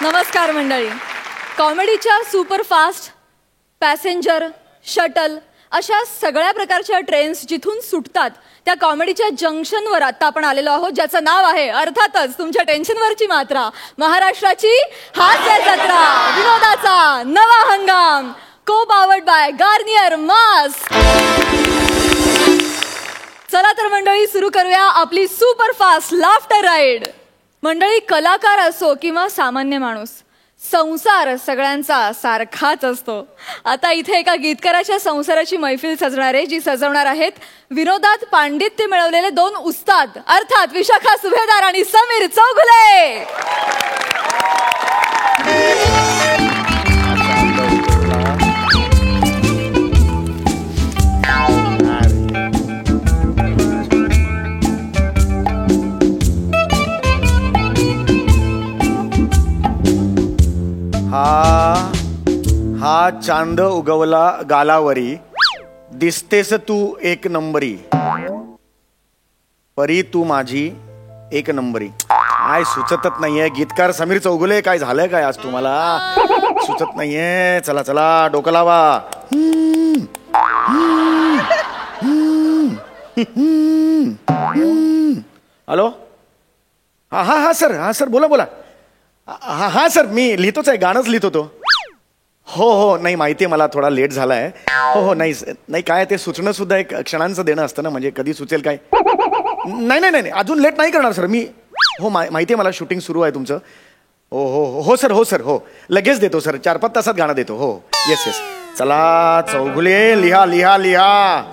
नमस्कार मंडळी. कॉमेडीच्या superfast, passenger, shuttle अशा सगळ्या प्रकारच्या ट्रेन्स जिथून सुटतात त्या कॉमेडीच्या जंक्शनवर आता आपण आलेलो आहोत, ज्याचं नाव आहे अर्थातच तुमच्या टेन्शनवरची मात्रा, महाराष्ट्राची हास्य जत्रा, विनोदाचा नवा हंगाम, को पावर्ड बाय गार्नियर मास्क. चला तर मंडळी सुरू करूया आपली सुपरफास्ट लाफ्टर राईड. मंडळी, कलाकार असो किंवा सामान्य माणूस, संसार सगळ्यांचा सारखाच असतो. आता इथे एका गीतकाराच्या संसाराची मैफिल सजणार आहे, जी सजवणार आहेत विनोदात पांडित्य मिळवलेले दोन उस्ताद, अर्थात विशाखा सुभेदार आणि समीर चौगुले. हा चांद उगवला गालावरी, दिसतेस तू एक नंबरी, परी तू माझी एक नंबरी. काय सुचतच नाहीये. गीतकार समीर चौगुले, काय झालंय काय आज तुम्हाला? सुचत नाहीये. चला चला डोकं लावा. हॅलो. हा हा हा सर, हा सर, बोला बोला. हा हा सर, मी लिहितोच आहे, गाणंच लिहितो तो. हो हो, नाही माहिती आहे मला, थोडा लेट झाला आहे. हो हो, नाही नाही, काय ते सुचणं सुद्धा एक क्षणांचं देणं असतं ना, म्हणजे कधी सुचेल काय. नाही नाही नाही, अजून लेट नाही करणार सर मी. हो माहिती आहे मला, शूटिंग सुरू आहे तुमचं. हो हो हो सर, हो सर, हो लगेच देतो सर, 4-5 तासात गाणं देतो. हो येस येस. चला चौगुले, लिहा लिहा लिहा.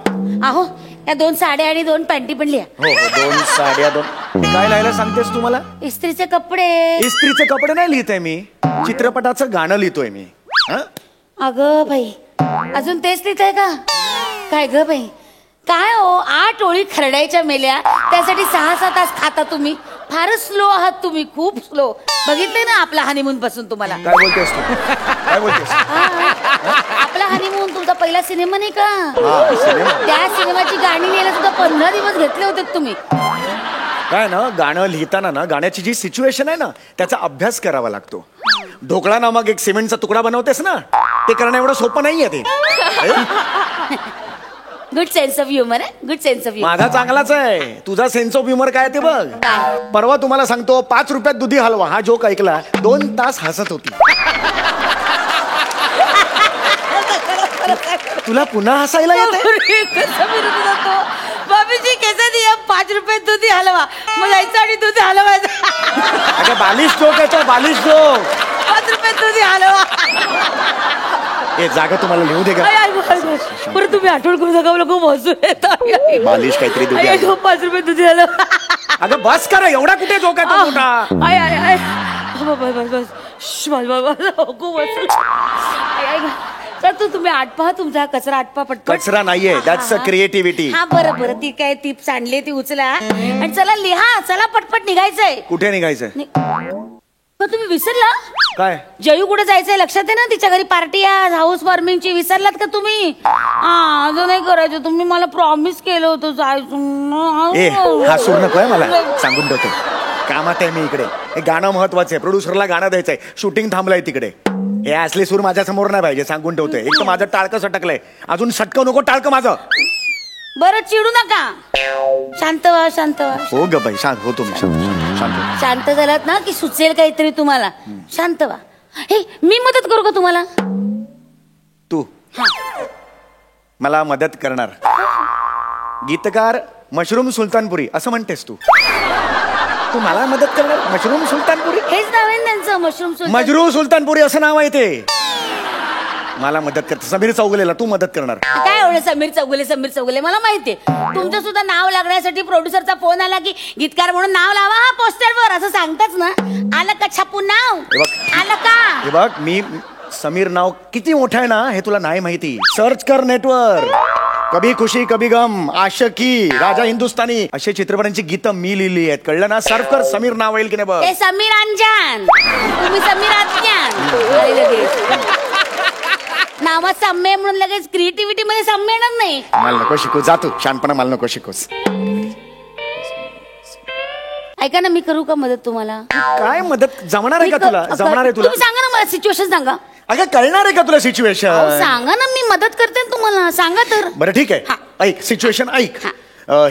अहो, या 2 साड्या आणि 2 पॅन्टी पण लिहा. हो हो, 2 साड्या 2. काय लिहायला सांगतेस तुम्हाला? इस्त्रीचे कपडे. इस्त्रीचे कपडे नाही लिहित आहे मी, चित्रपटाचं गाणं लिहितोय मी. अगं बाई, अजून तेच लिहिताय का? काय ग बाई, काय हो, 8 ओळी खरडायच्या मेल्या, त्यासाठी 6-6 तास खाता तुम्ही. फारच स्लो आहात तुम्ही, खूप स्लो. बघितलंय ना आपला हनीमून पासून तुम्हाला. काय बोलतेस तू? काय बोलतेस? आपला हनीमून तुमचा पहिला सिनेमा नाही का? सिनेमा? त्या सिनेमाची गाणी लिहायला सुद्धा 15 दिवस घेतले होते तुम्ही. काय ना, गाणं लिहिताना ना, गाण्याची जी सिच्युएशन आहे ना, त्याचा अभ्यास करावा लागतो. ढोकळा नामक एक सिमेंटचा तुकडा बनवतेस ना, ते करणं एवढं सोपं नाहीये ते. गुड सेन्स ऑफ ह्युमर आहे, गुड सेन्स ऑफ ह्युमर. माझा चांगलाच आहे, तुझा सेन्स ऑफ ह्युमर काय ते बघ. परवा तुम्हाला सांगतो, 5 रुपयात दुधी हलवा हा जोक ऐकला, 2 तास हसत होती. तुला पुन्हा हसायला येते? बाबीजी कैसा दिया 5 रुपये दुधी हलवा, मग जायचं आणि दुधी हलवायचं. अगं बालिश जोक आहे तो, बालिश जोक. 5 रुपये दुधी हलवा. ए जागा तुम्हाला लिहू दे का? बरं तुम्ही आठवण करू नका, मला खूप हसू येतं. बालिश काहीतरी दुधी. 5 रुपये दुधी हलवा. अगं बस करा, एवढा कुठे जोक आहे तो मोठा? आय आय आय, बस बस बस, खूप हसू. तर तुम्ही आटपा, तुमचा कचरा आटपा पटकन. कचरा नाहीये, दॅट्स अ क्रिएटिव्हिटी. हा बरं बरं, ती काय टिप्स आणली ती उचला आणि चला लिहा. चला पटपट निघायचंय. कुठे निघायचंय? पण तुम्ही विसरला काय? जयू कुठे जायचंय लक्षात आहे ना? तिच्या घरी पार्टी आहे, हाऊस वॉर्मिंगची. विसरलात का तुम्ही? अजून नाही करायचं, तुम्ही मला प्रॉमिस केलं होतं जायचं. ए हा सूर नकोय मला, सांगून ठेवतो. कामात आहे मी इकडे. हे गाणं महत्वाचं आहे, प्रोड्युसरला गाणं द्यायचंय, शूटिंग थांबलंय तिकडे. हे असले सूर माझ्या समोर नाही पाहिजे, सांगून ठेवतोय. एक तर माझं टाळकं सटकलंय, अजून सटकं नको टाळकं माझं. बरं चिडू नका, शांत व्हा, शांत व्हा. हो ग बाई, शांत होतो मी. शांत शांत झालात ना की सुचेल काहीतरी तुम्हाला. शांत व्हा. हे मी मदत करू का तुम्हाला? तू मला मदत करणार? गीतकार मशरूम सुलतानपुरी असं म्हणतेस तू? तू मला मदत करणार? मशरूम सुलतानपुरी हेच नाव आहे त्यांचं, मशरूम सुलतान. मजरू सुलतानपुरी असं नाव आहे ते. मला मदत करते. समीर चौगुलेला तू मदत करणार? काय एवढं समीर चौगुले, समीर चौगुले? मला माहितीये तुमचं सुद्धा नाव लागण्यासाठी प्रोड्युसरचा फोन आला की गीतकार म्हणून नाव लावा हा पोस्टरवर, असं सांगताच ना. आलं का छापून नाव? आलं का? हे बघ, मी समीर नाव किती मोठं आहे ना हे तुला नाही माहिती. सर्च कर नेटवर. कभी खुशी कभी गम, आशिकी, राजा हिंदुस्तानी असे चित्रपटांची गीतं मी लिहिली आहेत, कळलं ना? सर्च कर, समीर नाव येईल की नाही बघ. ते समीर अंजान, तुम्ही समीर आत्यान. नावात साम्य म्हणून लगेच क्रिएटिव्हिटी मध्ये साम्य येणार नाही. मला नको शिकू, जातो शानपणा मला नको शिकूस. ऐका ना, मी करू का मदत तुम्हाला? काय मदत जमणार आहे का तुला? जमणार आहे तुला? तुम्ही सांगा ना मला, सिच्युएशन सांगा. अगं कळणार आहे का तुला अहो, सिच्युएशन? सांगा ना, मी मदत करते ना तुम्हाला, सांगा तर. बरं ठीक आहे, ऐक सिच्युएशन ऐक.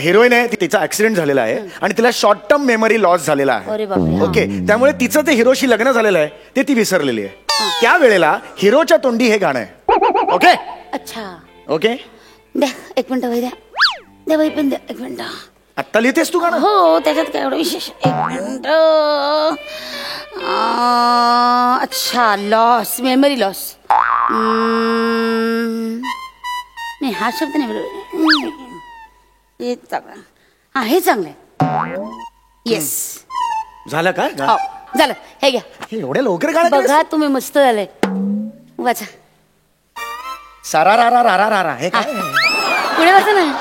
हिरोईन आहे, तिचा ऍक्सिडेंट झालेला आहे आणि तिला शॉर्ट टर्म मेमरी लॉस झालेला आहे. अरे बापरे. ओके, त्यामुळे तिचं ते हिरोशी लग्न झालेलं आहे ते ती विसरलेली आहे. त्या वेळेला हिरोच्या तोंडी हे गाणं आहे. ओके अच्छा, ओके, द्या एक मिनिट वही द्या. द्या वही पण द्या, एक मिनिट. आत्ता लिहितेस तू गाणं? हो, त्याच्यात काय एवढं विशेष? एक मिनिट. अच्छा, लॉस, मेमरी लॉस. नाही, हा शब्द नाही बरोबर. हे चांगलं. हा, हे चांगलं आहे. येस, झालं का? हो झालं. हे घ्या, हे एवढ्या लवकर गाणं केलंस? बघा तुम्ही, मस्त झालंय. वाचा. सारा रा रा रा रा रा रा हे काय? पुढे वाचा ना.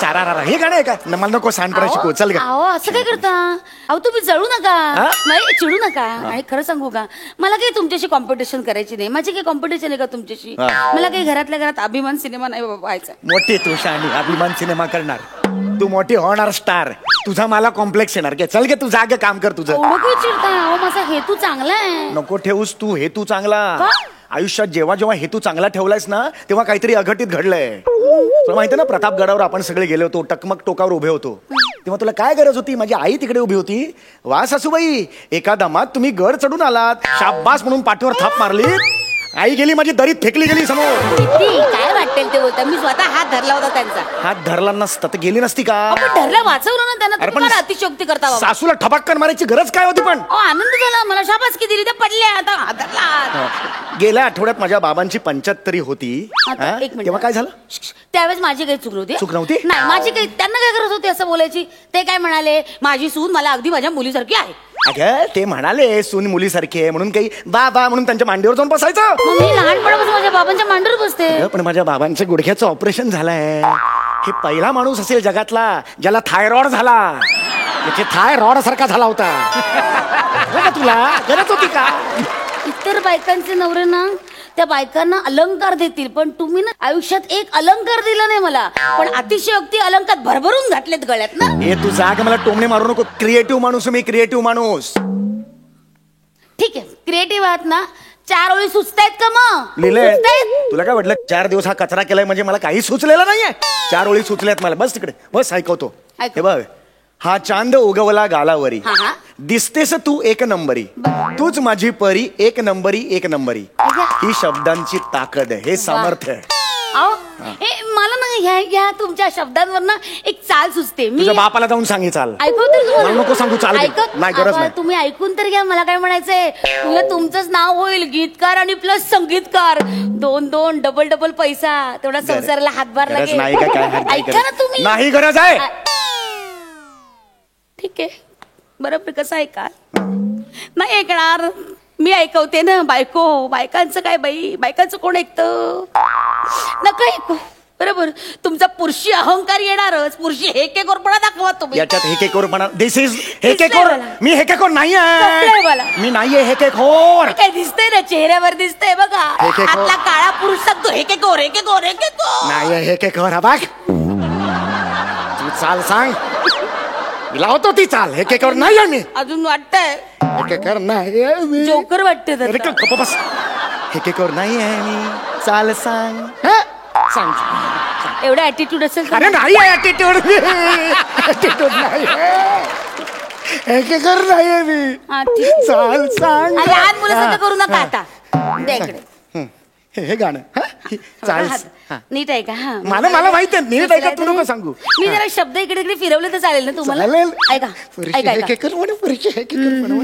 चारा रा रा हे गाणं आहे का? मला नको सांडपणा शिकवू. चल गा. अहो, असं काय करता? अहो, तुम्ही जळू नका, हा? नाही चिडू नका. आणि खरं सांगू का, मला काही तुमच्याशी कॉम्पिटिशन करायची नाही. माझी काही कॉम्पिटिशन आहे का तुमच्याशी? हा. मला काही घरातल्या घरात अभिमान सिनेमा नाही बाबा व्हायचा. मोठी तू शाणी अभिमान सिनेमा करणार, तू मोठी होणार स्टार. तुझा मला कॉम्प्लेक्स येणार की? चल गे, तू जागे काम कर तुझं. एवढं काही चिडताय? अहो, माझा हेतू चांगला आहे. नको ठेवूस तू हेतू चांगला. का? आयुष्यात जेव्हा जेव्हा हेतू चांगला ठेवलायस ना, तेव्हा काहीतरी अघटित घडलंय. तुला माहिती ना, प्रतापगडावर आपण सगळे गेलो होतो, टकमक टोकावर उभे होतो, तेव्हा तुला काय गरज होती? माझी आई तिकडे उभी होती. वा सासूबाई, एका दमात तुम्ही गड चढून आलात, शाब्बास म्हणून पाठीवर थाप मारली. आई गेली, माझी दरीत फेकली गेली समोर. किती काय वाटेल ते बोलता. मी स्वतः हात धरला होता त्यांचा. हात धरला नसता तर गेली नसती का? आपण धरला, वाचवलं ना त्यांना. अरे तुम्ही पण मला अतिशयोक्ती करता बाबा. सासूला ठबाक्कन मारायची गरज काय होती पण? अहो, आनंद झाला मला, शाबासकी दिली, त्या पडल्या. आता हात धरला हात. गेल्या आठवड्यात माझ्या बाबांची 75 होती. आता हा? एक मिनिट. तेव्हा काय झालं? त्यावेळेस माझी काही चूक नव्हती. चूक नव्हती? नाही, माझी काही, त्यांना काय गरज होती असं बोलायची? ते काय म्हणाले, माझी सून मला अगदी माझ्या मुलीसारखी आहे. अगं ते म्हणाले सून मुलीसारखी आहे म्हणून काही बाबा म्हणून त्यांच्या मांडीवर जाऊन बसायचं. मग मी लहानपणापासून माझ्या बाबांच्या मांडीवर बसते. अगं, पण माझ्या बाबांच्या गुडघ्याचं ऑपरेशन झालंय. हे पहिला माणूस असेल जगातला ज्याला थायरॉइड झाला. त्याचे थायरॉइड सारखा झाला होता. का तुला गरज होती का? इतर बायकांचे नवरे ना, त्या बायकांना अलंकार देतील, पण तुम्ही ना आयुष्यात एक अलंकार दिला नाही मला, पण अतिशयोक्ती अलंकार भरभरून घातलेत गळ्यात ना. हे तू जाग, मला टोमणे मारू नको. क्रिएटिव्ह माणूस मी, क्रिएटिव्ह माणूस. ठीक आहे, क्रिएटिव्ह आहात ना. 4 ओळी सुचतायत का मग? लिहिलंय. सुचतायत? तुला काय वाटलं 4 दिवस हा कचरा केलाय म्हणजे मला काही सुचलेलं नाहीये? 4 ओळी सुचल्यात मला. बस तिकडे बस, ऐकवतो. ऐकव. हे बघ, हा चांद उगवला गालावरी, हा, हा. दिसतेस तू एक नंबरी, तूच माझी परी, एक नंबरी एक नंबरी. अय्या. ही शब्दांची ताकद आहे, हे सामर्थ्य आहे. अहो, मला ना ह्या तुमच्या शब्दांवर ना एक चाल सुचते. मी तुझ्या बापाला जाऊन सांगे चाल. ऐकू तर तुम्हाला. मला नको सांगू चाल. ऐकत नाही, गरज आबा, नाही. तुम्ही ऐकून तर घ्या. मला काय म्हणायचंय, तुला तुमचंच नाव होईल गीतकार आणि प्लस संगीतकार. 2 डबल पैसा, तेवढा संसाराला हातभार गरज लागेल. नाही का काय? ऐका ना तुम्ही. नाही गरज आहे. ठीक आहे, बरोबर. कसं ऐका? नाही ऐकणार. मी ऐकवते ना. बायकांचं काय बाई, बायकांचं कोण ऐकतं? नका ऐकू. बरोबर, तुमचा पुरुषी अहंकार येणारच. पुरुषी हेकेखोरपणा दाखवा तुम्ही. याच्यात हेकेखोरपणा. दिस इज हेकेखोर. दिसतंय मला. मी हेकेखोर नाही कळलंय मला. आहे. मी नाहीये हेकेखोर. काय दिसतंय ना, चेहऱ्यावर दिसतंय बघा. हेकेखोर. आतला काळा पुरुष सांगतो हेकेखोर. नाहीये हेकेखोर. हा बघ, तू चाल सांग. लावतो ती चाल. हेकेखोर नाहीये मी. अजून वाटतंय हेकेखोर नाहीये मी. जोकर वाटते अरे का गप्प बस. हेकेखोर नाहीये मी. चाल सांग. हा? सांग. एवढा ऍटिट्यूड असेल तर. अरे नाही ऍटिट्यूड. ऍटिट्यूड नाही. हेकेखोर नाहीये मी. हा, ठीक. चाल सांग. लहान मुलासारखं करू नका आता. द्या इकडे. हे गाणं. हा? चाल. हा. नीट आहे का? हा, मला माहिती आहे. नीट ऐका, तू नको सांगू. मी जरा शब्द इकडे इकडे फिरवले तर चालेल ना तुम्हाला? चालेल. ऐका ऐका ऐका. हेकेखोर म्हणू, पुरुषी हेकेखोर म्हणू.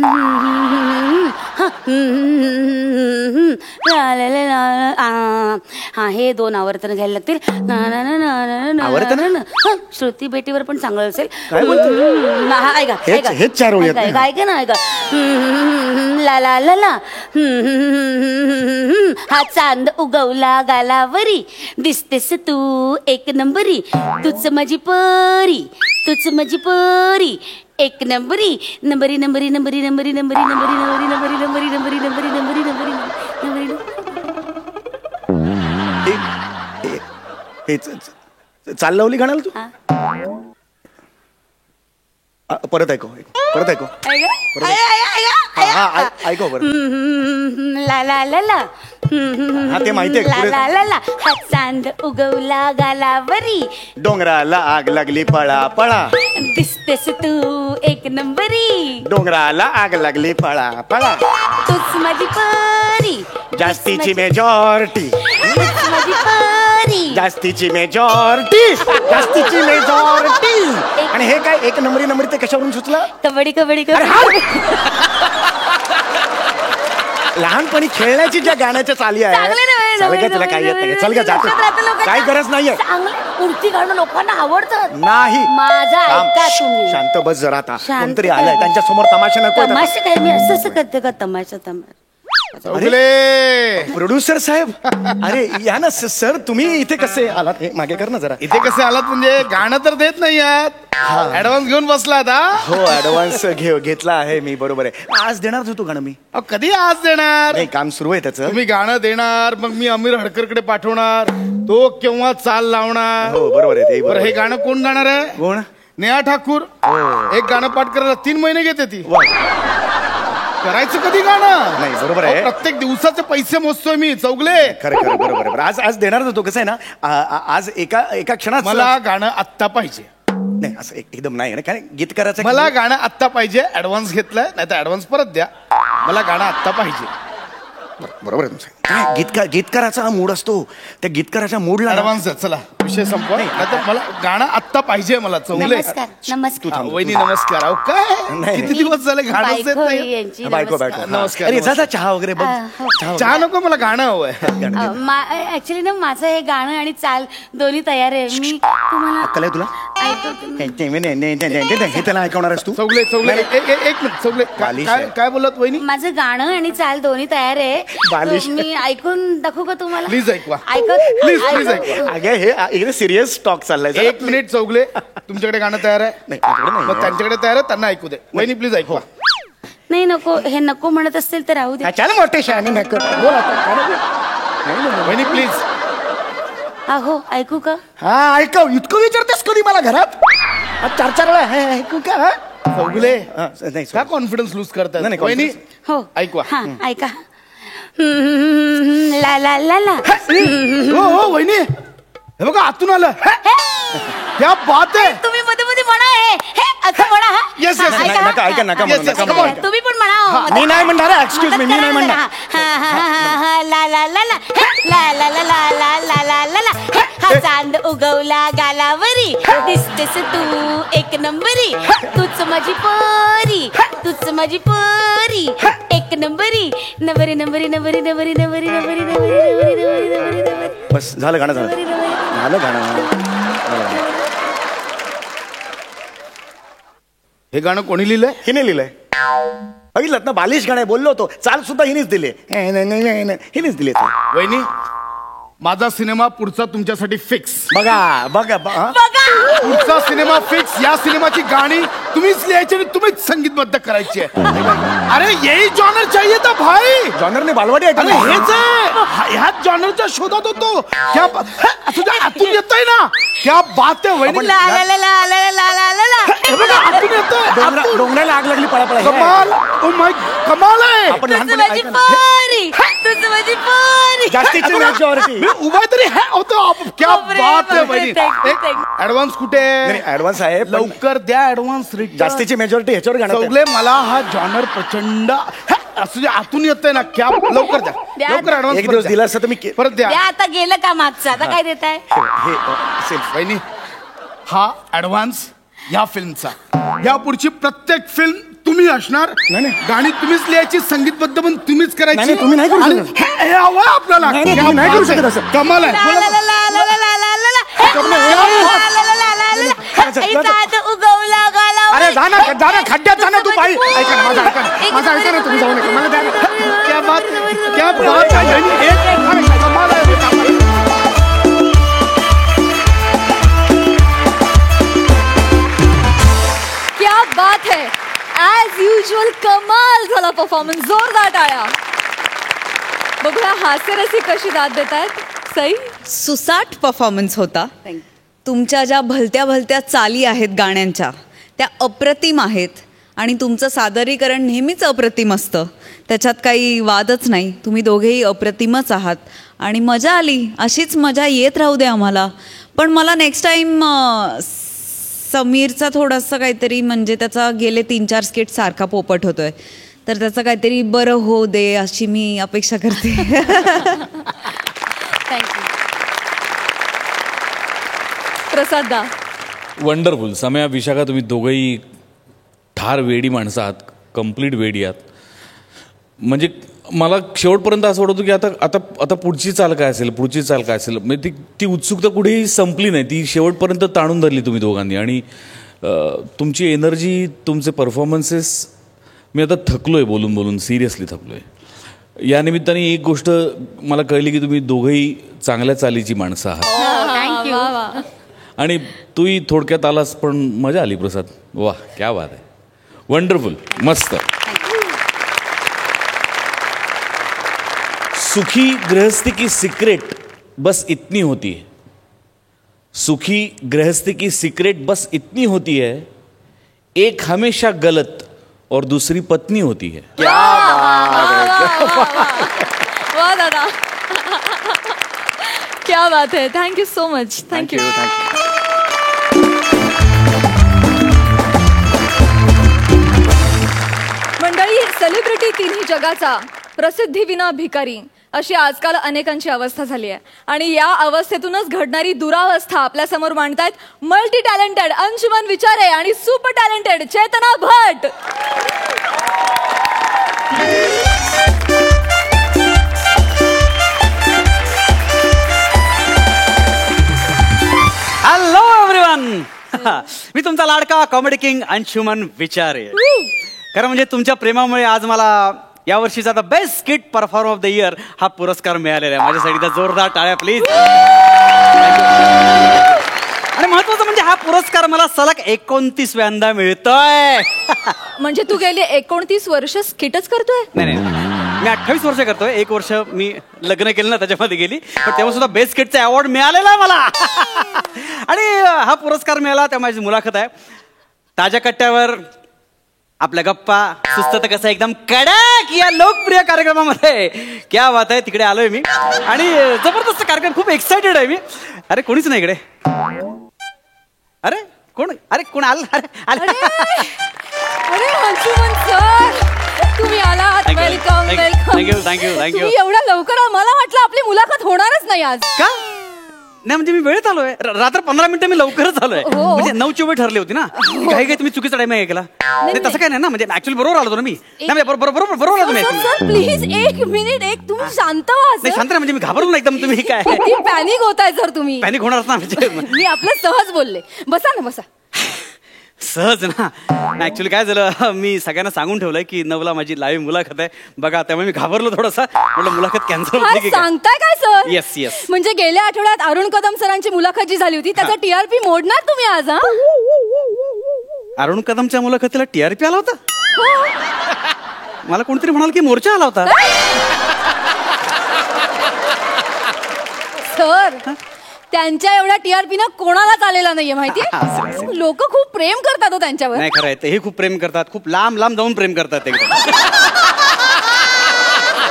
हा, हे 2 आवर्तन घ्यायला लागतील. आवर्तनं? श्रुती बेटीवर पण चांगलं असेल. काय बोलतो? हा, ऐका ऐका. हेच 4 ओळी आहेत ऐका ना? ऐका ना, ऐका. ला ला ला ला. हा चांद उगवला गालावरी, दिसतेस तू एक नंबरी, तूच माझी परी, तूच माझी परी, एक नंबरी. नंबरी नंबरी नंबरी नंबरी नंबरी नंबरी नंबरी नंबरी नंबरी नंबरी नंबरी नंबरी नंबरी नंबरी. हे चाल लावली गाण्याला तू? परत ऐकू ऐकू बरं. ला ला ला ला हा, ते माहितीये. ला पुढे. ला ला ला हा चांद उगवला गालावरी डोंगराला आग लागली पळा पळा. दिसतेस तू एक नंबरी डोंगराला आग लागली पळा पळा. तूच माझी परी जास्तीची मेजॉरिटी तूच माझी परी जास्तीची मेजॉरिटी आणि हे काय एक नंबरी ते कशावरून सुचलं? कबड्डी कबड्डी अरे कबड्डी लहानपणी खेळण्याची ज्या गाण्याच्या चाली आहे चांगले नव्हे, चालेल का नव्हे, तुला काही येत नाही नव्हे, चल का नव्हे, जातो लक्षात राहतं काही गरज नाहीये चांगले उडती गाणं लोकांना आवडतात नाही माझा थांब. ऐका तुम्ही शांत बस जरा आता शांत कोणतरी काय? आलाय त्यांच्या समोर तमाशा नको तमाशा काय मी असं करते का तमाशा प्रोड्युसर साहेब अरे या ना सर तुम्ही इथे कसे आलात हे मागे कर ना जरा इथे कसे आलात म्हणजे गाणं तर देत नाही आहात ऍडव्हान्स घेऊन बसलात हा हो ऍडव्हान्स घेतला आहे मी बरोबर आहे आज देणारच होतो गाणं मी अहो, कधी आज देणार नाही काम सुरू आहे त्याचं तुम्ही गाणं देणार मग मी अमीर हडकरकडे पाठवणार तो केव्हा चाल लावणार हो बरोबर आहे ते बरं बरोबर हे आहे. गाणं कोण गाणार आहे कोण नेहा ठाकूर एक गाणं पाठ करायला 3 महिने घेते ती वा. करायचं कधी गाणं नाही, बरोबर अहो, आहे. प्रत्येक दिवसाचे पैसे मोजतोय मी चौगले खरं बरोबर आज देणारच होतो कसं आहे ना आज एका क्षणात मला गाणं आत्ता पाहिजे नाही असं एकदम नाही ना काय गीतकाराचं मला गाणं आत्ता पाहिजे ऍडव्हान्स घेतलाय नाही तर ऍडव्हान्स परत द्या मला गाणं आत्ता पाहिजे बरोबर आहे तुमचं काय गीतकाराचा हा मूड असतो त्या गीतकाराच्या मूडला ना- ऍडव्हान्स चला विषय संपवा नाहीतर मला गाणं आत्ता पाहिजे मला चौगले नमस्कार नमस्कार वहिनी नमस्कार अहो काय नाही. किती दिवस झाले गाणंच देत बायको नाही यांची बायको नमस्कार. नमस्कार, अरे जा नमस्कार. चहा वगैरे बघ हो. चहा चहा नको मला गाणं हवंय ऍक्च्युली ना माझं हे गाणं आणि चाल दोन्ही तयार आहे मी तुम्हाला अक्कल आहे तुला ऐकवते हे त्याला ऐकवणार आहेस तू चौगले एक मिनिट चौगले बालिश काय आहे. काय बोलत वहिनी माझं गाणं आणि चाल दोन्ही तयार आहे बालिश. तो मी ऐकून दाखवू का तुम्हाला Please ऐकवा. ऐकत Please ऐकवा. अगे हे सिरियस टॉक चाललाय जरा. एक मिनिट चौगले तुमच्याकडे गाणं तयार आहे नाही, माझ्याकडे नाही. मग त्यांच्याकडे तयार आहे त्यांना ऐकू दे वहिनी प्लीज ऐकवा नाही नको हे नको म्हणत असतील तर राहू दे हा, चल मोठे शहाणी नको बोल आता. वहिनी प्लीज अहो ऐकू का हा ऐकव इतकं विचारतेस कधी मला घरात हा, 4 वेळा हे ऐकू का हा? चौगले हा, नाही का कॉन्फिडन्स लूज करताय नाही, वहिनी हो ऐकवा. हा ऐका ला ला ला ला हो हो वहिनी हे बघा आतून आलं क्या बात आहे तुम्ही मध्ये मध्ये म्हणा हे असं म्हणा हा. Yes, yes, हा, ऐका, नका, ऐका, नका Yes, म्हणू, yes, नका come म्हणू. on. तुम्ही पण म्हणा हो, मी नाही म्हणणार एक्सक्यूज मी मदत नाही करा म्हणणार जरा. हा, ला ला ला ला ला ला ला ला ला ला ला ला ला हा चांद उगवला गालावरी दिसतेस तू एक नंबरी तूच माझी परी तूच माझी परी एक नंबरी नंबरी नंबरी नंबरी नंबरी नंबरी नंबरी नंबरी नंबरी नंबरी नंबरी नंबरी बस झालं गाणं झालं गाणं हे गाणं कोणी लिहिलंय हिने लिहिलंय बघितलं ना बालिश गाणं आहे, बोललो होतो चाल सुद्धा हिनेच दिले हिनेच दिले वहिनी माझा सिनेमा पुढचा तुमच्यासाठी फिक्स बघा बघा हा? पुढचा सिनेमा फिक्स या सिनेमाची गाणी तुम्हीच लिहायची आणि तुम्हीच संगीतबद्ध करायची आहे. अरे यही जॉनर चाहिए था भाई जॉनरने बालवाडी अरे ऐकलं हेच आहे ह्याच जॉनरच्या शोधात होतो क्या तुझ्या आतून येतोय ना क्या बात आहे वहिनी ला ला ला ला ला ला ला ला ला हे बघा आतून येतोय डोंगराला आग लागली पळा कमाल ओ माय कमाल आहे आपण तुझ लहानपणी माझी ऐकलं ना. परी तुझ माझी परी जास्तीची मॅच्युरिटी मी उभा तरी हे होतो क्या बापरे, बात आहे बापरे, वहिनी thank you, thank you. Advance कुठे ऍडव्हान्स आहे पण लवकर द्या ऍडव्हान्स जास्तीची मेजॉरिटी ह्याच्यावर गाणं चौगले मला हा जॉनर प्रचंड असं जे आतून येतंय ना क्या लवकर द्या द्या. लवकर ऍडव्हान्स एक दिवस दिला असता तर मी परत द्या या आता गेलं का मागचं आता काय देताय हे असेल. वहिनी हा ऍडव्हान्स या फिल्मचा या पुढची प्रत्येक फिल्म तुम्ही असणार नाही, नाही. गाणी तुम्हीच लिहायची संगीतबद्ध पण तुम्हीच करायची नाही, तुम्ही नाही करू आणि शकत. हे हवं आपल्याला नाही, नाही, क्या तुम्ही नाही करू बात आहे. शकत असं. कमाल आहे ला बोला. ला ला ला ला ला ला ला ला. उगवला गाला अरे जा ना खड्ड्यात जा ना तू बाई ऐका ना माझं ऐका ना तुम्ही जाऊ नका मला द्या ना. क्या बात आहे वहिनी. एक कमाल आहे क्या बात है ऍज युजल कमाल झाला परफॉर्मन्स जोरदार टाळ्या बघूया हास्यरसी कशी दाद देत आहेत सई सुसाट परफॉर्मन्स होता तुमच्या ज्या भलत्या भलत्या चाली आहेत गाण्यांच्या त्या अप्रतिम आहेत आणि तुमचं सादरीकरण नेहमीच अप्रतिम असतं, त्याच्यात काही वादच नाही. तुम्ही दोघेही अप्रतिमच आहात आणि मजा आली, अशीच मजा येत राहू दे आम्हाला. पण मला नेक्स्ट टाईम समीरचा थोडंसं काहीतरी, म्हणजे त्याचा गेले 3-4 स्किट सारखा पोपट होतोय, तर त्याचं काहीतरी बरं हो दे अशी मी अपेक्षा करते. थँक्यू. प्रसाद दा. वंडरफुल. समय विशाखा, तुम्ही दोघंही ठार वेडी माणसं आहात, कम्प्लीट वेडी आहात. म्हणजे मला शेवटपर्यंत असं वाटतं की आता आता आता पुढची चाल काय असेल, पुढची चाल काय असेल. म्हणजे ती उत्सुकता कुठेही संपली नाही, ती शेवटपर्यंत ताणून धरली तुम्ही दोघांनी. आणि तुमची एनर्जी, तुमचे परफॉर्मन्सेस, मी आता थकलोय बोलून बोलून, सिरियसली थकलोय. या निमित्ताने एक गोष्ट मला कळली की तुम्ही दोघंही चांगल्या चालीची माणसं आहात. थँक्यू. आणि तूही थोडक्यात आलास, पण मजा आली प्रसाद. वा, क्या बात आहे, वंडरफुल, मस्त. सुखी गृहस्थी की सीक्रेट बस इतनी होती है, सुखी गृहस्थी की सीक्रेट बस इतनी होती है, एक हमेशा गलत और दूसरी पत्नी होती है. वा दादा, क्या बात है. Thank you so much. थँक्यू. मंडळी, सेलिब्रिटी तिन्ही जगाचा, प्रसिद्धी विना भिकारी, अशी आजकाल अनेकांची अवस्था झाली आहे. आणि या अवस्थेतूनच घडणारी दुरावस्था आपल्या समोर मांडतायत मल्टी टॅलेंटेड अंशुमन विचारे आणि super talented Chetana Bhat. Hello everyone. मी तुमचा लाडका कॉमेडी किंग अंशुमन विचारे. खरं म्हणजे तुमच्या प्रेमामुळे आज मला यावर्षीचा the best skit performer of the year हा पुरस्कार मिळालेला आहे. माझ्यासाठी जोरदार टाळ्या प्लीज. आणि महत्वाचं म्हणजे हा पुरस्कार मला सलग 29व्यांदा मिळतोय. म्हणजे तू गेली 29 वर्ष स्किटच करतोय? नाही, मी 28 वर्ष करतोय. 1 वर्ष मी लग्न केलं ना, त्याच्यामध्ये गेली, पण तेव्हा सुद्धा बेस्ट स्किटचा अवॉर्ड मिळालेला आहे मला. आणि हा पुरस्कार मिळाला तेव्हा माझी मुलाखत आहे. ताज्या कट्ट्यावर आपल्या गप्पा, सुस्त कसं एकदम कडक या लोकप्रिय कार्यक्रमामध्ये. क्या बात आहे, तिकडे आलोय मी आणि जबरदस्त कार्यक्रम, खूप एक्सायटेड आहे मी. अरे कोणीच नाही इकडे. अरे कोण, अरे कोण आलं? अरे अंशुमन सर, तुम्ही आलात. Welcome welcome. थँक्यू. तुम्ही एवढ्या लवकर, मला वाटलं आपली मुलाखत होणारच नाही आज. का नाही, म्हणजे मी वेळेत आलोय. रात्र 15 मिनिटं मी लवकरच आलोय. म्हणजे 9ची वेळ ठरली होती ना. काही काही तुम्ही चुकीचा टाइम आहे केला. नाही तसं काय नाही ना, म्हणजे ऍक्च्युअली बरोबर आलो ना मी. नाही बरोबर आलो तुम्ही. सर प्लीज एक मिनिट, तुम्ही शांत व्हा. नाही शांत नाही, म्हणजे मी घाबरलो ना एकदम. तुम्ही काय पॅनिक होताय सर तुम्ही? पॅनिक होणारच ना. मी आपलं सहज बोलले. बसा ना, बसा. सहज ना. ऍक्च्युली काय झालं, मी सगळ्यांना सांगून ठेवलंय की 9ला माझी लाईव्ह मुलाखत आहे बघा, त्यामुळे मी घाबरलो थोडासा. म्हटलं मुलाखत कॅन्सल होती की सांगताय काय सर? येस. म्हणजे गेल्या आठवड्यात अरुण कदम सरांची मुलाखत जी झाली होती, त्याचा TRP मोडणार तुम्ही आज? अरुण कदमच्या मुलाखतीला TRP आला होता? मला कोणतरी म्हणाल की मोर्चा आला होता. सर त्यांच्या एवढ्या TRP ना कोणालाच आलेला नाहीये, माहितीये? लोक खूप प्रेम करतात हो त्यांच्यावर. नाही खरं आहे, ते खूप प्रेम करतात, खूप लांब जाऊन प्रेम करतात ते.